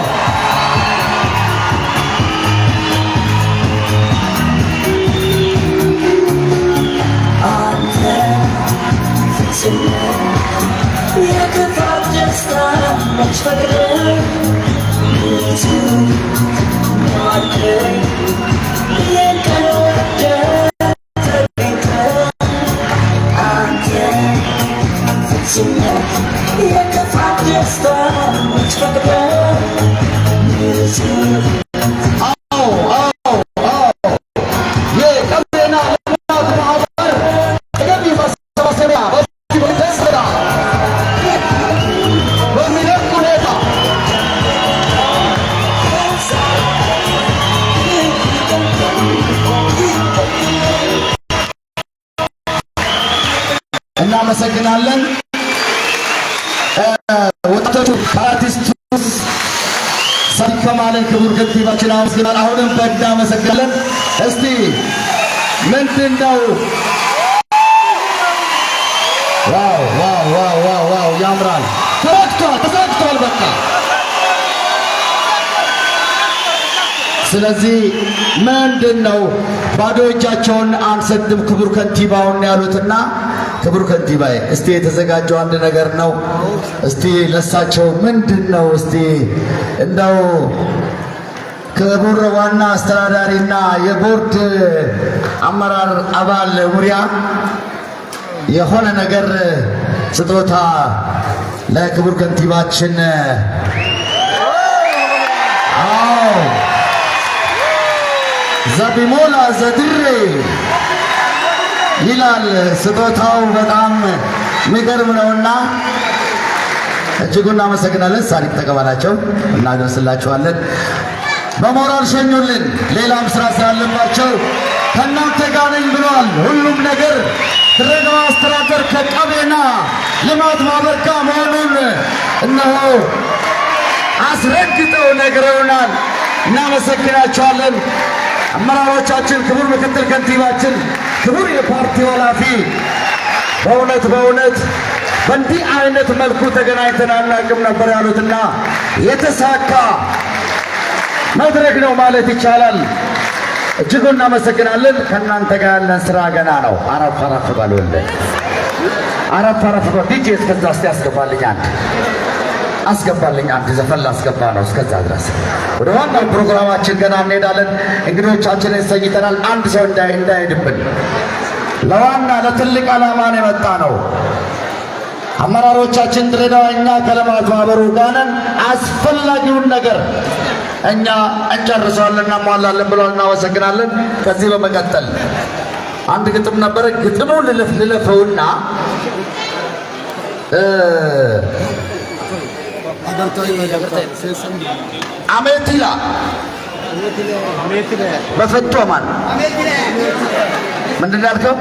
እናመሰግናለን። ወጣቶቹ አርቲስቱ ሳዲቅ ከማልን ክቡር ከንቲባችን አመስግናል። አሁንም በእዳ እናመሰግናለን። እስቲ ምንድነው? ዋው ዋው ዋው ዋው ዋው ያምራል። ተዘግቷል በቃ። ስለዚህ ምንድነው ባዶ እጃቸውን አንሰድም ክቡር ከንቲባውን ያሉትና ክቡር ከንቲባዬ እስቲ የተዘጋጀው አንድ ነገር ነው። እስቲ ለሳቸው ምንድነው? እስቲ እንደው ክቡር ዋና አስተዳዳሪና የቦርድ አመራር አባል ሙሪያ የሆነ ነገር ስጦታ ለክቡር ከንቲባችን ዘቢሞላ ዘድሬ ይላል። ስጦታው በጣም የሚገርም ነውና እጅጉን እናመሰግናለን። ሳዲቅ ተቀበላቸው እናደርስላችኋለን። በሞራል ሸኙልን። ሌላም ስራ ስላለባቸው ከእናንተ ጋር ነኝ ብለዋል። ሁሉም ነገር ድሬዳዋ አስተዳደር ከቀቤና ልማት ማህበር ጋር መሆኑን እነሆ አስረግጠው ነግረውናል። እናመሰግናቸዋለን። አመራሮቻችን፣ ክቡር ምክትል ከንቲባችን፣ ክቡር የፓርቲው ኃላፊ በእውነት በእንዲህ አይነት መልኩ ተገናኝተን አናውቅም ነበር ያሉትና የተሳካ መድረክ ነው ማለት ይቻላል። እጅጉን እናመሰግናለን። ከእናንተ ጋር ያለን ስራ ገና ነው። አረፍ በሉልን። አረፍ ዲጄ እስከዛ እስቲ አስገባልኝ አንድ ዘፈን ላስገባ ነው። እስከዛ ድረስ ወደ ዋናው ፕሮግራማችን ገና እንሄዳለን። እንግዶቻችንን ሰይተናል። አንድ ሰው እንዳይሄድብን ለዋና ለትልቅ ዓላማ ነው የመጣ ነው። አመራሮቻችን ድሬዳዋ እኛ ከልማት ማህበሩ ጋር ነን። አስፈላጊውን ነገር እኛ እንጨርሰዋለን እናሟላለን ብለው እናመሰግናለን። ከዚህ በመቀጠል አንድ ግጥም ነበረ። ግጥሙን ልለፈውና አሜቲላ በፈቶ ማን ምንድን ያልከው?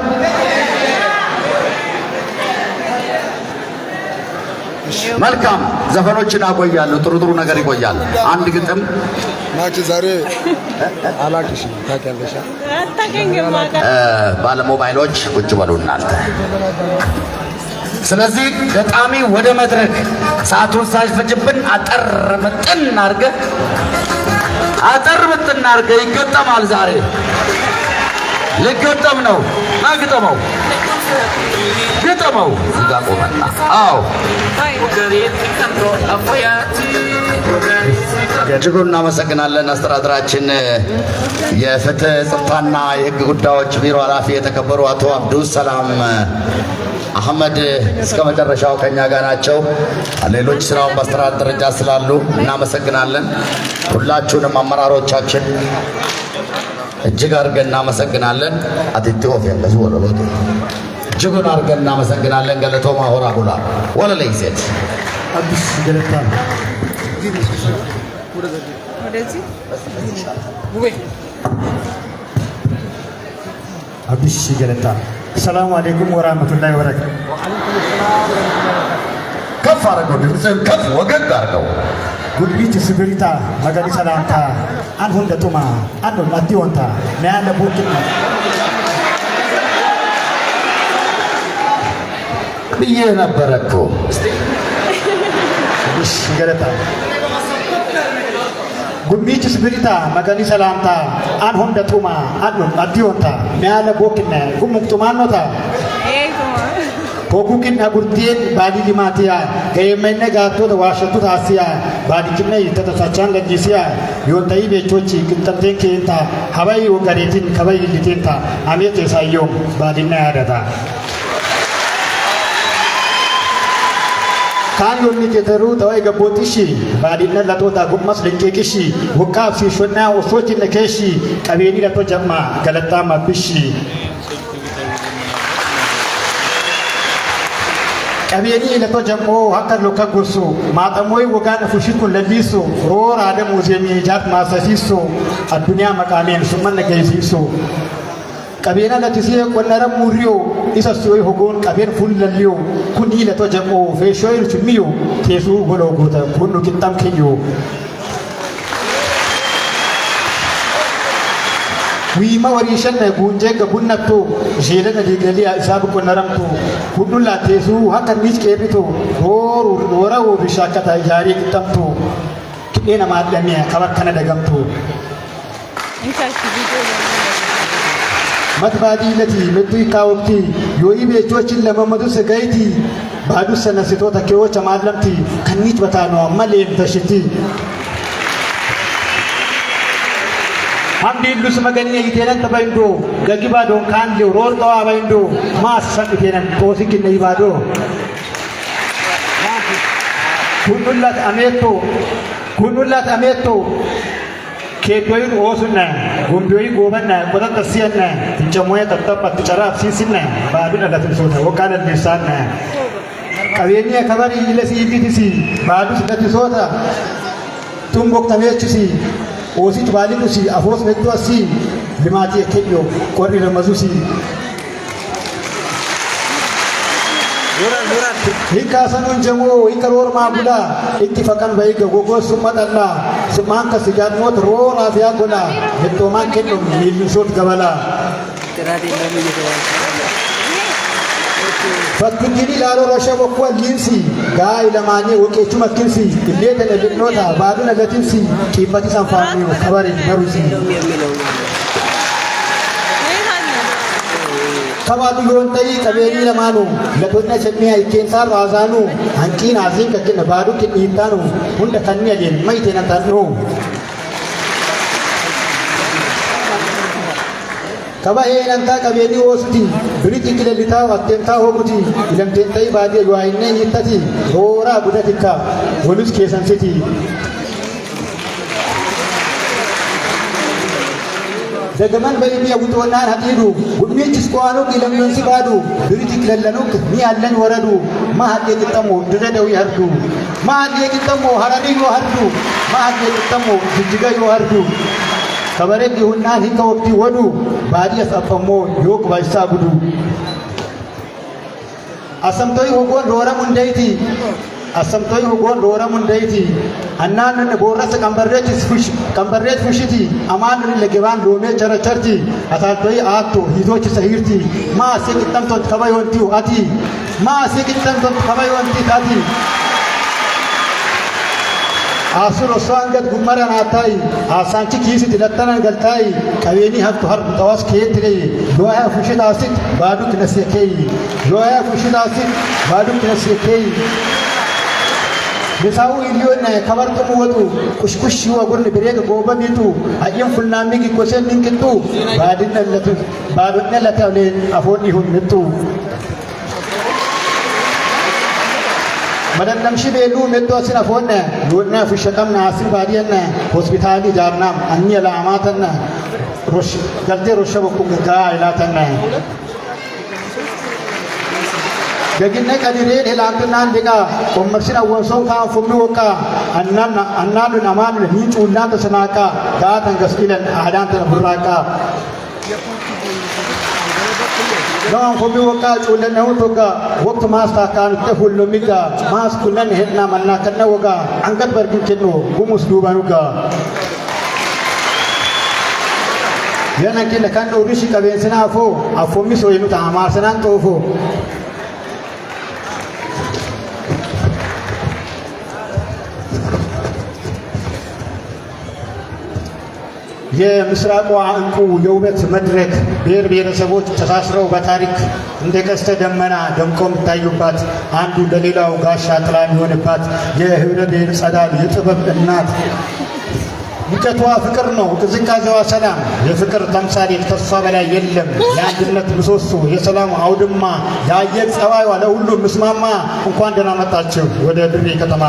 መልካም ዘፈኖችን አቆያለሁ። ጥሩ ነገር ይቆያል። አንድ ግጥም ናች ዛሬ አላቅሽ ታውቂያለሽ። ባለሞባይሎች ቁጭ በሉ እናንተ። ስለዚህ ገጣሚ ወደ መድረክ ሰዓቱን ሳይፈጅብን አጠር ምጥን አድርገህ ይገጠማል። ዛሬ ልገጠም ነው። ግጠመው እዚህ ጋር ቆመና። አዎ እጅጉን እናመሰግናለን። አስተዳደራችን የፍትህ ጽሕፈትና የህግ ጉዳዮች ቢሮ ኃላፊ የተከበሩ አቶ አብዱስ ሰላም አህመድ እስከ መጨረሻው ከኛ ጋር ናቸው። ሌሎች ስራውን በአስተዳደር ደረጃ ስላሉ እናመሰግናለን። ሁላችሁንም አመራሮቻችን እጅግ አድርገን እናመሰግናለን። አትቴው ያለዙ ወለሎት እጅጉን አድርገን እናመሰግናለን። ገለቶማ ሆራ ሁላ ወለለይ ሴት አዲስ ገለታ አዲስ ገለታ ሰላም አለይኩም ወራህመቱላሂ ወበረካቱ። ከፍ አድርገው ድምፅህን ከፍ ወገግ አድርገው። ጉልቢት ስብሪታ መገዲ ሰላምታ አንሁን ደቱማ አንሁን አዲወንታ ነያለ ቡድን ብዬ ነበረ እኮ እሺ ገለታ ጉልቢት ስብሪታ መገዲ ሰላምታ አንሁን ደቱማ አንሁን አዲወንታ ነያለ ቦክነ ጉሙክቱማኖታ Kokukin agurtiin baadii limaatiyaa gayeemmenne gaartota waashatu taasiyaa baadikinne ittata sachaan lajjisiyaa yoon ta'ii beechochi qixxabteen keenta habayi wagareetiin kabayi illiteenta amee teessaayyoo baadinna yaadata. Kaan yoonni keetaruu ta'ee gabbootishi baadinna latoota gummas lenkeekishi waggaaf siishonnaa osoochi nakeeshi qabeenii latoo jammaa galattaa mabbishi. Qabeenii lato jammoo akka lokka gosu maaxamooyi wagaana fushikun lallisu roora aada muuziyeemii ijaat maasasiisu addunyaa maqaameen summanna geessisu qabeena latisee qonnara muuriyoo isasui hogon kaben fullaliyo kuni la tojamo feshoy chumiyo tesu golo gota kunu kitam kenyo wima warishan na gunje ga bunnatto jele na digaliya isabu ko naramto kudulla tesu hakan miske bito horu dora wo bishakata jari kitamto kidena madamiya kabar kana dagamto matbadi lati metu kawti yoyi be chochin lamamadu sagaiti badu sanasito takewo chamadlamti kanit batano male tashiti hamdi lus magani itenan tabaindo gagiba don kan le ror tawa baindo mas sak itenan tosi kin ibado kunullat ameto ke doyin osunna gombeyi gobanna kodata siyanna jamoya tattapa tichara sisinna baaduna latin sota wakana lisanna kawenia kabari ile si ibitisi baadu sidati sota tumbok tamechisi osi tubali kusi afos metu asi limati ekyo kori ramazusi hika sanun jamo ikaror mabula ittifakan baiga gogo sumadalla semanka sejat mot rora dia guna beto makin milusut gabala fakini laro rasha wakwa linsi gai lamani oke cuma kinsi ileta na nota baduna latinsi kipati sanfami kabari narusi kabadu yontai kaberi lamanu latonna chemia ikensa razanu hankin azin kakin badu kin intanu hunda kannya den mai tena tanu kaba enanta kabeni osti briti kile litaw attenta hoguti ilam tentai badi yuainne yittati ora budatika volus kesan siti dagaman bayni abutonan hatidu gudmi tisqanu ilam nsi badu briti kile lanuk ni allan waradu ma hadde kitamo dadawi hardu ma hadde kitamo harani go hardu ma hadde kitamo jijiga yo hardu kabare di hunnan hika wakti wadu badi asapamo yok baisa budu asamtoi hogon rora mundaiti asamtoi hogon rora mundaiti annan ne borras kambarret fushiti aman legewan rome characharti asantoi ato hidochi sahirti ma sekitam tot kabayonti ati ma sekitam tot kabayonti tati asuro sangat gumara natai asanchi kisi tilattanan galtai kaweni haktu har tawas ketire loya fushid asit badu kinasekei loya fushid asit badu kinasekei bisau iliyona kabar tumu watu kushkushi wa gurni birega goba mitu ayyan fulnami ki kosen ninkitu badinna latawle afoni hun mitu Madan नमशी बेलू में तो असिन अफोन ने लोटना फिशकम नासिर बादियन ने हॉस्पिटली जारना अन्य लामातन ने रोश गलते रोशब को गा इलातन ने लेकिन ने कदिरे हेलांतनान देगा कमर्शियल वंशों का फुम्मी का अन्ना नमान नीच उन्ना तो सनाका गा तंगस्किलन आदान तन बुरा का Gawang fobi waka chulan na utoga waktu mas takan te hullo miga mas kunan hedna manna kanna waga angkat barkin kenno gumus dubanuga yana kina kan urishi ka bensina afo miso yinu ta amar sanan to fo የምስራቁ አንቁ የውበት መድረክ ብሔር ብሔረሰቦች ተሳስረው በታሪክ እንደ ቀስተ ደመና ደምቆም ታዩባት አንዱ ለሌላው ጋሻ ጥላ የሚሆንባት የህብረ ብሔር ጸዳል የጥበብ እናት ሙቀቷ ፍቅር ነው ቅዝቃዜዋ ሰላም የፍቅር ተምሳሌት ከሷ በላይ የለም የአንድነት ምሰሶ የሰላም አውድማ የአየር ጸባይዋ ለሁሉም ምስማማ እንኳን ደህና መጣችሁ ወደ ድሬ ከተማ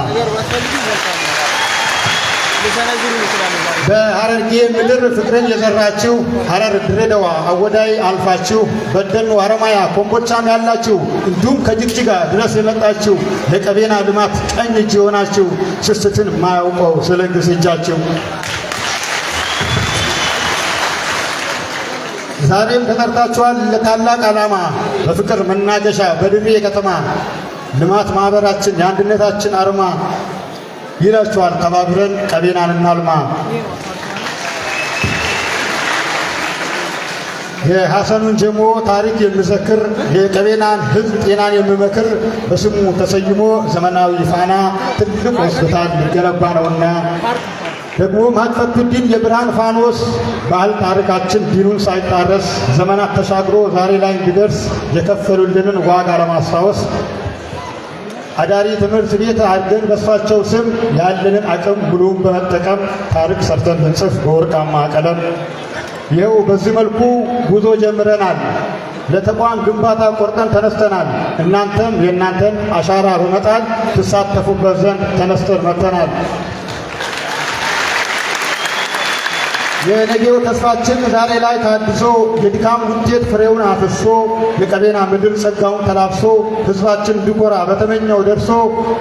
በሐረርጌ ምድር ፍቅርን የዘራችሁ ሐረር ድሬዳዋ አወዳይ አልፋችሁ በደኑ ሐረማያ ኮምቦልቻም ያላችሁ እንዲሁም ከጅግጅጋ ድረስ የመጣችሁ ለቀቤና ልማት ቀኝ እጅ የሆናችሁ ስስትን ማያውቀው ስለግስ እጃችሁ ዛሬም ተጠርታችኋል ለታላቅ ዓላማ በፍቅር መናገሻ በድሬ ከተማ ልማት ማህበራችን የአንድነታችን አርማ ይላችኋል። ተባብረን ቀቤናን እናልማ። የሐሰኑን ጀሞ ታሪክ የሚዘክር የቀቤናን ህዝብ ጤናን የሚመክር በስሙ ተሰይሞ ዘመናዊ ፋና ትልቅ ሆስፒታል ሊገነባ ነውና ደግሞ ማጥፈቱዲን የብርሃን ፋኖስ ባህል ታሪካችን ዲኑን ሳይጣረስ ዘመናት ተሻግሮ ዛሬ ላይ እንዲደርስ የከፈሉልንን ዋጋ ለማስታወስ አዳሪ ትምህርት ቤት አድርገን በእሳቸው ስም ያለንን አቅም ሙሉውን በመጠቀም ታሪክ ሰርተን ልንጽፍ በወርቃማ ቀለም ይኸው በዚህ መልኩ ጉዞ ጀምረናል። ለተቋም ግንባታ ቆርጠን ተነስተናል። እናንተም የእናንተን አሻራ በመጣል ትሳተፉበት ዘንድ ተነስተን መጥተናል። የነገው ተስፋችን ዛሬ ላይ ታድሶ የድካም ውጤት ፍሬውን አፍሶ የቀቤና ምድር ጸጋውን ተላብሶ ህዝባችን እንዲኮራ በተመኘው ደርሶ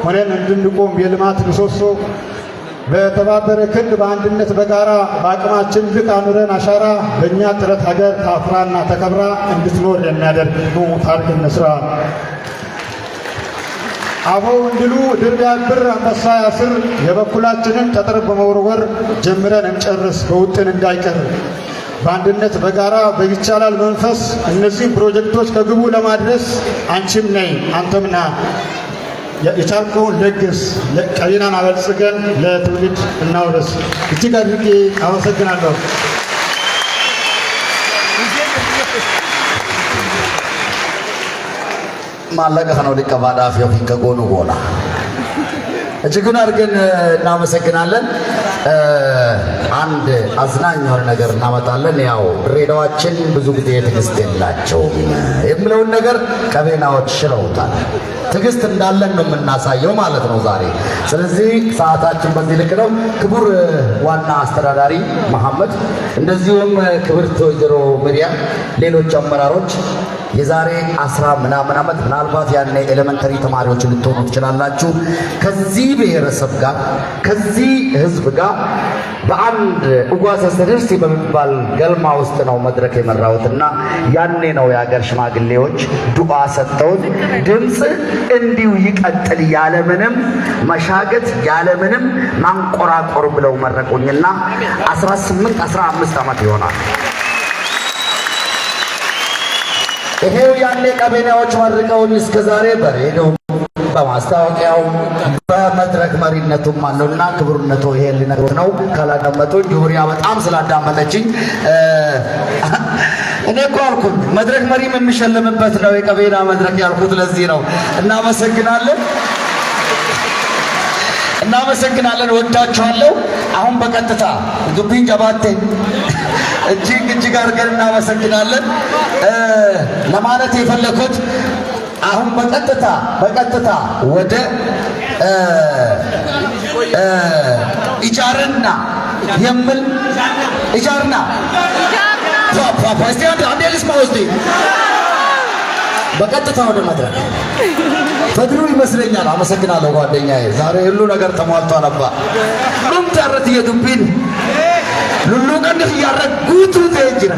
ሆነን እንድንቆም የልማት ምሰሶ በተባበረ ክንድ በአንድነት በጋራ በአቅማችን ልክ አኑረን አሻራ በእኛ ጥረት ሀገር ታፍራና ተከብራ እንድትኖር የሚያደርግ ነው ታሪክ እንስራ። አበው እንዲሉ ድር ቢያብር አንበሳ ያስር የበኩላችንን ጠጠር በመወርወር ጀምረን እንጨርስ በውጥን እንዳይቀር በአንድነት በጋራ በይቻላል መንፈስ እነዚህ ፕሮጀክቶች ከግቡ ለማድረስ አንቺም ነይ አንተም ና የቻልከውን ለግስ ቀቤናን አበልጽገን ለትውልድ እናውረስ። እጅግ አድርጌ አመሰግናለሁ። ማለቀ ነው ሊቀባዳ ፊዮፊን ከጎኑ ጎና እጅጉን አድርገን እናመሰግናለን። አንድ አዝናኝ የሆነ ነገር እናመጣለን። ያው ድሬዳዋችን ብዙ ጊዜ ትዕግስት የላቸውም የሚለውን ነገር ቀቤናዎች ሽረውታል። ትዕግስት እንዳለን ነው የምናሳየው ማለት ነው ዛሬ። ስለዚህ ሰዓታችን በዚህ ልክ ነው። ክቡር ዋና አስተዳዳሪ መሐመድ፣ እንደዚሁም ክብርት ወይዘሮ ሚሪያም፣ ሌሎች አመራሮች የዛሬ 10 ምናምን ዓመት ምናልባት ያኔ ኤሌመንተሪ ተማሪዎች ልትሆኑ ትችላላችሁ ከዚህ ብሔረሰብ ጋር ከዚህ ህዝብ ጋር በአንድ እጓሰ ስድርሲ በሚባል ገልማ ውስጥ ነው መድረክ የመራሁትና ያኔ ነው የሀገር ሽማግሌዎች ዱዓ ሰጥተውን ድምፅ እንዲሁ ይቀጥል ያለምንም መሻገት ያለምንም ማንቆራቆር ብለው መረቁኝና 15 ዓመት ይሆናል። ይሄው ያኔ ቀቤናዎች መርቀውን እስከዛሬ በሬዲዮ በማስታወቂያው በመድረክ መሪነቱም አለውና ክብርነቱ ይሄ ሊነግሩት ነው። ካላዳመጡኝ ጁሪያ በጣም ስላዳመጠችኝ እኔ እኮ አልኩኝ መድረክ መሪም የሚሸለምበት ነው የቀቤና መድረክ ያልኩት ለዚህ ነው። እናመሰግናለን። ወዳችኋለሁ። አሁን በቀጥታ ዱቢን ጀባቴ እጅግ አድርገን እናመሰግናለን። ለማለት የፈለኩት አሁን በቀጥታ ወደ ኢጃርና የምል ኢጃርና በቀጥታ ወደ መድረክ ፈድሩ ይመስለኛል። አመሰግናለሁ ጓደኛዬ። ዛሬ ሁሉ ነገር ተሟልቷል። አባ ሁሉም ተረት የዱቢን ሉሉ ቀንፍ ያረጉት ተጅራ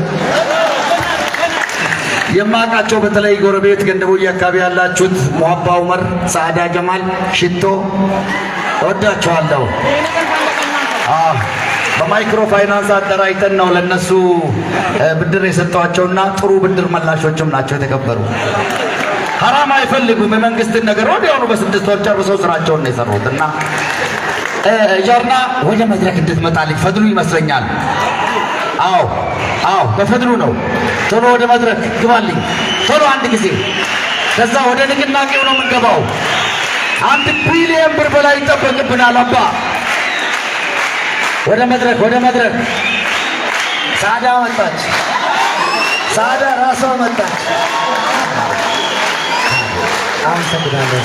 የማቃቸው በተለይ ጎረቤት ገንደቦዬ አካባቢ ያላችሁት ሙሐባ ዑመር፣ ሳዕዳ ጀማል፣ ሽቶ ወዳችኋለሁ። በማይክሮ ፋይናንስ አደራጅተን ነው ለነሱ ብድር የሰጧቸውና ጥሩ ብድር መላሾችም ናቸው የተከበሩ። ሐራም አይፈልጉም። የመንግስትን ነገር ወዲያውኑ በ6 ወር ጨርሰው ስራቸውን ነው የሰሩትና ጃርና ወደ መድረክ እንድትመጣልኝ ፈድሉ ይመስለኛል። አዎ በፈድሉ ነው። ቶሎ ወደ መድረክ ግባልኝ ቶሎ አንድ ጊዜ። ከዛ ወደ ንቅናቄው ነው የምንገባው። 1 ቢሊዮን ብር በላይ ይጠበቅብናል። አባ ወደ መድረክ ሳዳ መጣች። ሳዳ ራሷ መጣች። አመሰግናለሁ።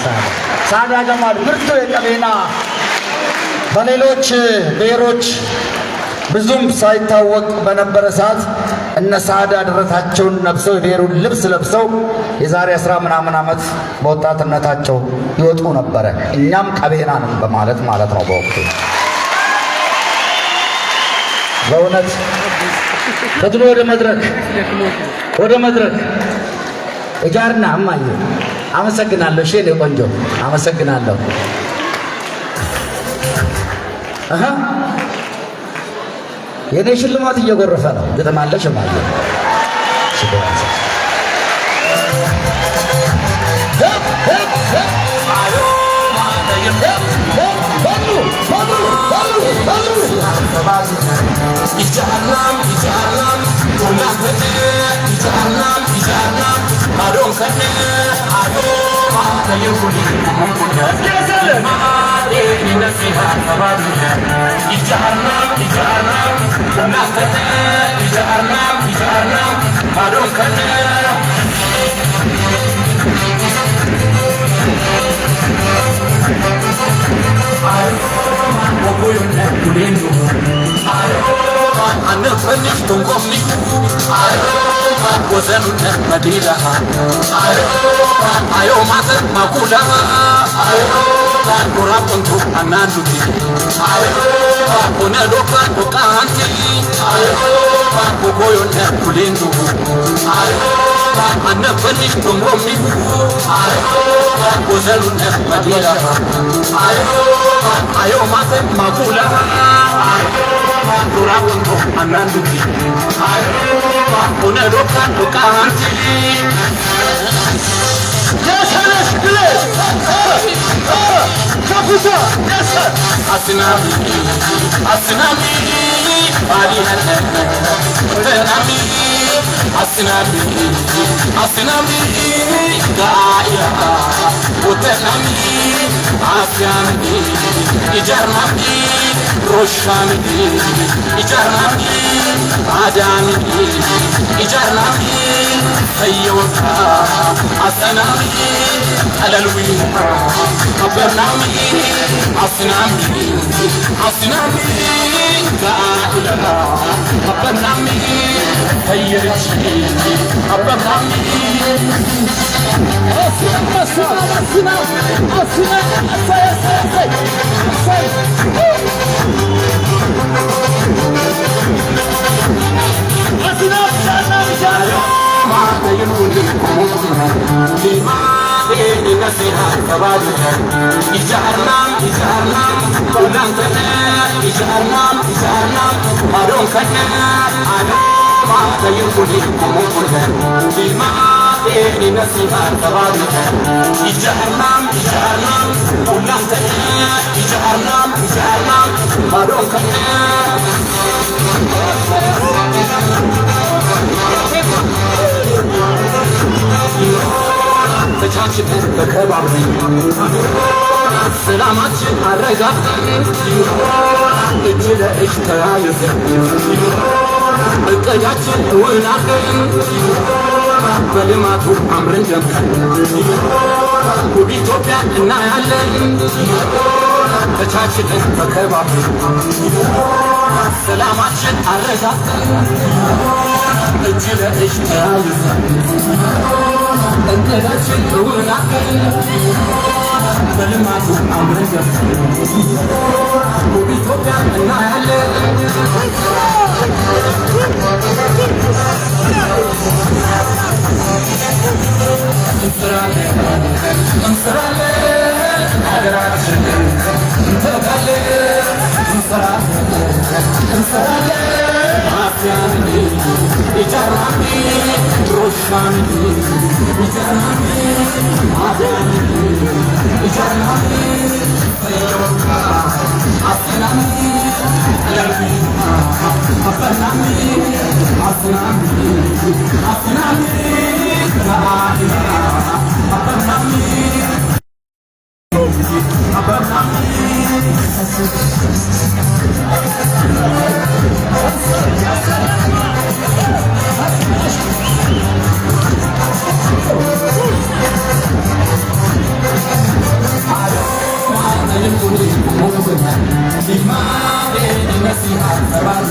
ሳዳ ጀማል ምርጡ የቀቤና በሌሎች ብሔሮች ብዙም ሳይታወቅ በነበረ ሰዓት እነ ሳዳ ደረታቸውን ለብሰው የብሔሩን ልብስ ለብሰው የዛሬ 10 ምናምን ዓመት በወጣትነታቸው ይወጡ ነበረ። እኛም ቀቤናንም በማለት ማለት ነው። በወቅቱ በእውነት ፈጥኖ ወደ መድረክ እጃርና እማዬ አመሰግናለሁ። እሺ እኔ ቆንጆ አመሰግናለሁ። የኔ ሽልማት እየጎረፈ ነው። ግጥም አለሽ እማዬ? Di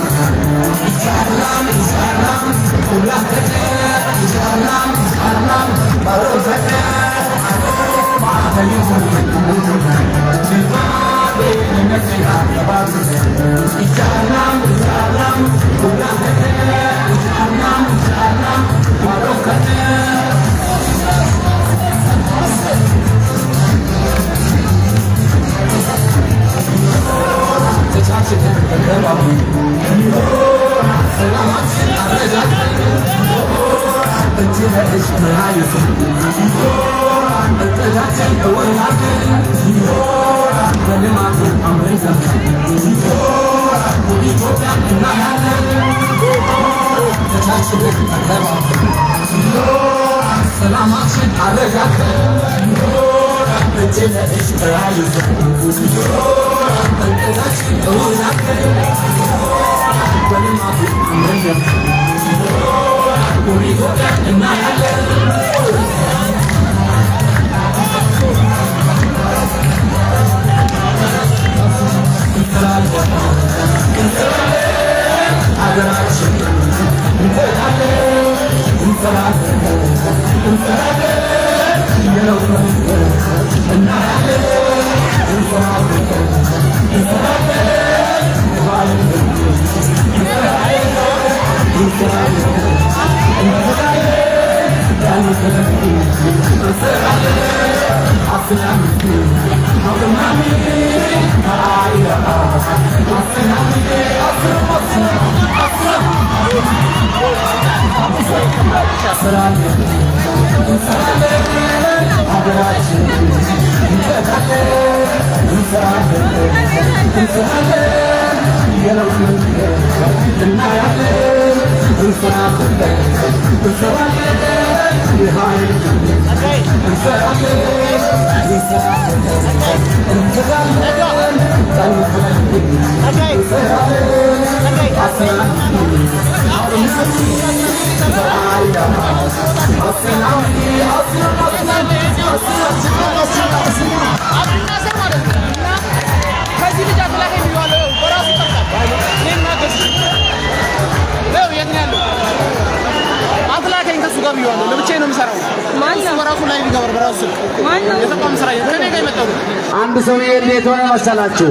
አንድ ሰውዬ እንዴት ሆነ መሰላችሁ?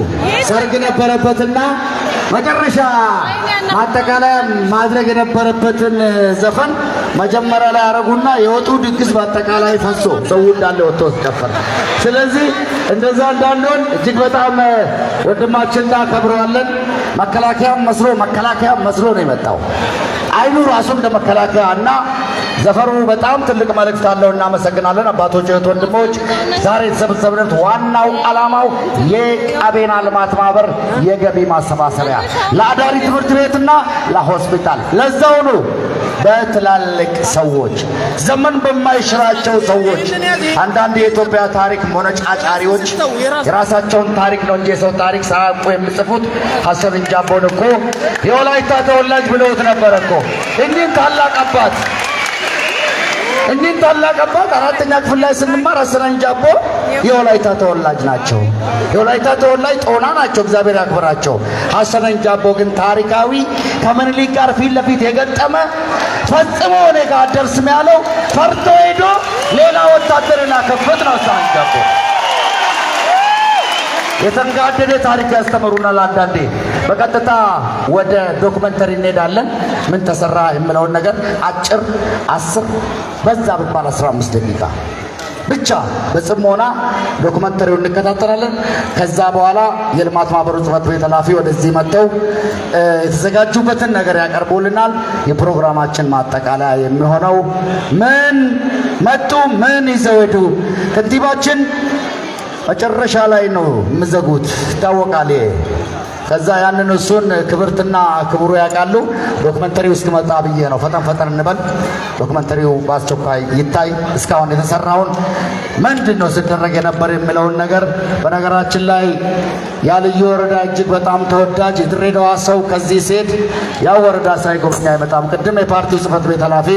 ሰርግ ነበረበትና መጨረሻ ማጠቃለያ ማድረግ የነበረበትን ዘፈን መጀመሪያ ላይ አረጉና የወጡ ድግስ በአጠቃላይ ፈሶ ሰው እንዳለ ወጥቶ ተጨፈረ። ስለዚህ እንደዛ እንዳንሆን እጅግ በጣም ወንድማችን እናከብረዋለን። መከላከያም መስሎ ነው የመጣው። አይኑ ራሱ እንደ መከላከያ እና ዘፈሩ በጣም ትልቅ መልእክት አለው። እናመሰግናለን። አባቶች፣ እህት፣ ወንድሞች ዛሬ የተሰበሰብንበት ዋናው ዓላማው የቀቤና ልማት ማህበር የገቢ ማሰባሰቢያ ለአዳሪ ትምህርት ቤትና ለሆስፒታል ለዛው ነው። በትላልቅ ሰዎች ዘመን በማይሽራቸው ሰዎች አንዳንድ የኢትዮጵያ ታሪክ ሞነጫጫሪዎች የራሳቸውን ታሪክ ነው እንጂ የሰው ታሪክ ሳያውቁ የሚጽፉት ሐሰን እንጃቦን እኮ የወላይታ ተወላጅ ብለውት ነበር እኮ። እኒህን ታላቅ አባት አራተኛ ክፍል ላይ ስንማር ሐሰን እንጃቦ የወላይታ ተወላጅ ናቸው። የወላይታ ተወላጅ ጦና ናቸው። እግዚአብሔር ያክብራቸው። ሐሰን እንጃቦ ግን ታሪካዊ ከምኒልክ ጋር ፊት ለፊት የገጠመ ፈጽሞ እኔ ጋር አደርስም ያለው ፈርቶ ሄዶ ሌላ ወታደር ላከበት ነው። ሐሰን እንጃቦ የተንጋደደ ታሪክ ያስተምሩናል። አንዳንዴ በቀጥታ ወደ ዶክመንተሪ እንሄዳለን። ምን ተሰራ የምለውን ነገር አጭር 10 በዛ ቢባል 15 ደቂቃ ብቻ በጽሞና ዶክመንተሪውን እንከታተላለን። ከዛ በኋላ የልማት ማህበሩ ጽሕፈት ቤት ኃላፊ ወደዚህ መጥተው የተዘጋጁበትን ነገር ያቀርቡልናል። የፕሮግራማችን ማጠቃለያ የሚሆነው ምን መጡ፣ ምን ይዘው ሄዱ፣ ከንቲባችን መጨረሻ ላይ ነው የምዘጉት ይታወቃል። ከዛ ያንን እሱን ክብርትና ክብሩ ያውቃሉ። ዶክመንተሪው እስኪመጣ ብዬ ነው ፈጠን እንበል። ዶክመንተሪው በአስቸኳይ ይታይ። እስካሁን የተሰራውን ምንድነው ሲደረግ የነበር የሚለውን ነገር በነገራችን ላይ ያልዩ ወረዳ እጅግ በጣም ተወዳጅ የድሬዳዋ ሰው ከዚህ ሴት ያው ወረዳ ሳይጎበኛ አይመጣም። ቅድም የፓርቲው ጽሕፈት ቤት ኃላፊ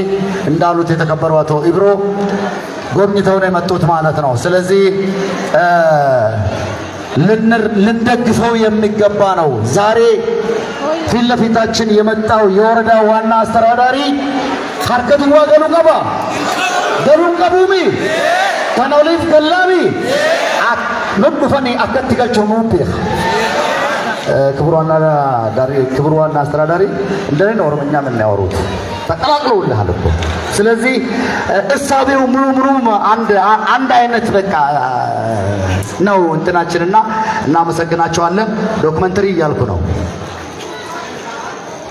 እንዳሉት የተከበሩ አቶ ኢብሮ ጎብኝተው ነው የመጡት ማለት ነው። ስለዚህ ልንደግፈው የሚገባ ነው። ዛሬ ፊት ለፊታችን የመጣው የወረዳ ዋና አስተዳዳሪ ሐርከቱ ወገኑ ቀባ ገሩን ቀቡሚ ከነውሊፍ ገላሚ ምንፈኒ አከትገልቸው ነው ቢያ ክቡር ዋና አስተዳዳሪ እንደኔ ነው ኦሮምኛ የምናወሩት ተቀላቅለውልሃል እኮ። ስለዚህ እሳቤው ሙሉ አንድ አይነት በቃ ነው እንትናችንና እናመሰግናቸዋለን። ዶክመንተሪ እያልኩ ነው።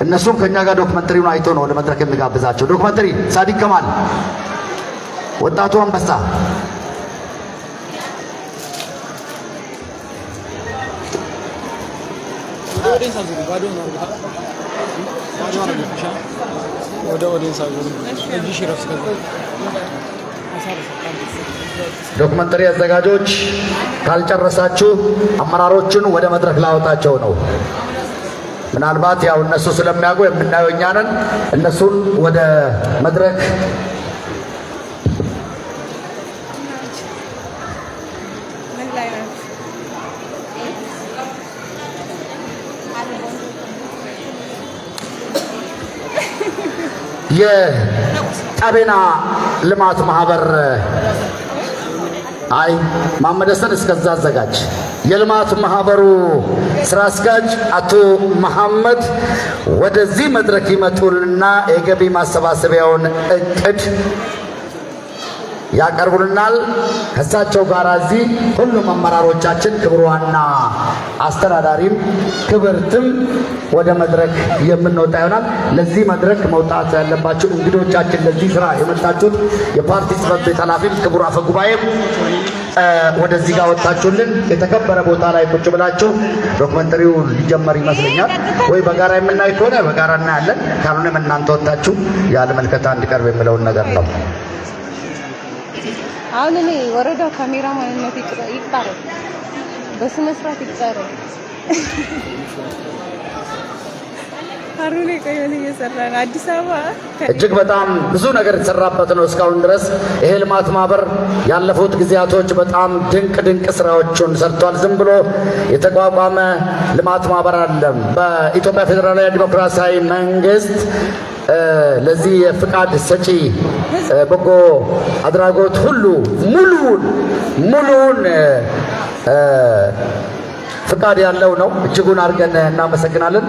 እነሱም ከኛ ጋር ዶክመንተሪውን አይቶ ነው ወደ መድረክ የሚጋብዛቸው። ዶክመንተሪ ሳዲቅ ከማል፣ ወጣቱ አንበሳ ዶክመንተሪ አዘጋጆች ካልጨረሳችሁ አመራሮችን ወደ መድረክ ላወጣቸው ነው። ምናልባት ያው እነሱ ስለሚያውቁ የምናየው እኛ ነን። እነሱን ወደ መድረክ የቀቤና ልማት ማህበር አይ መሐመድ ሐሰን እስከዛ አዘጋጅ የልማት ማህበሩ ስራ አስኪያጅ አቶ መሐመድ ወደዚህ መድረክ ይመጡልና የገቢ ማሰባሰቢያውን እቅድ ያቀርቡልናል። ከሳቸው ጋር እዚህ ሁሉም አመራሮቻችን ክብሯና አስተዳዳሪም ክብርትም ወደ መድረክ የምንወጣ ይሆናል። ለዚህ መድረክ መውጣት ያለባችሁ እንግዶቻችን፣ ለዚህ ስራ የመጣችሁት የፓርቲ ጽሕፈት ቤት ኃላፊም ክቡር አፈ ጉባኤም ወደዚህ ጋር ወጣችሁልን የተከበረ ቦታ ላይ ቁጭ ብላችሁ ዶክመንተሪው ሊጀመር ይመስለኛል። ወይ በጋራ የምናይ ከሆነ በጋራ እናያለን፣ ካልሆነም እናንተ ወጣችሁ ያለ መልከታ እንዲቀርብ የሚለውን ነገር ነው። አሁን እኔ ወረዳው ካሜራ ማንነት ይቅጠረው፣ በስነ ስርዓት ይቅጠረው። አሩኔ ቆየን እየሰራን አዲስ አበባ እጅግ በጣም ብዙ ነገር የተሰራበት ነው እስካሁን ድረስ። ይሄ ልማት ማህበር ያለፉት ጊዜያቶች በጣም ድንቅ ስራዎችን ሰርቷል። ዝም ብሎ የተቋቋመ ልማት ማህበር አይደለም። በኢትዮጵያ ፌዴራላዊ ዲሞክራሲያዊ መንግስት ለዚህ የፍቃድ ሰጪ በጎ አድራጎት ሁሉ ሙሉውን ፍቃድ ያለው ነው። እጅጉን አድርገን እናመሰግናለን።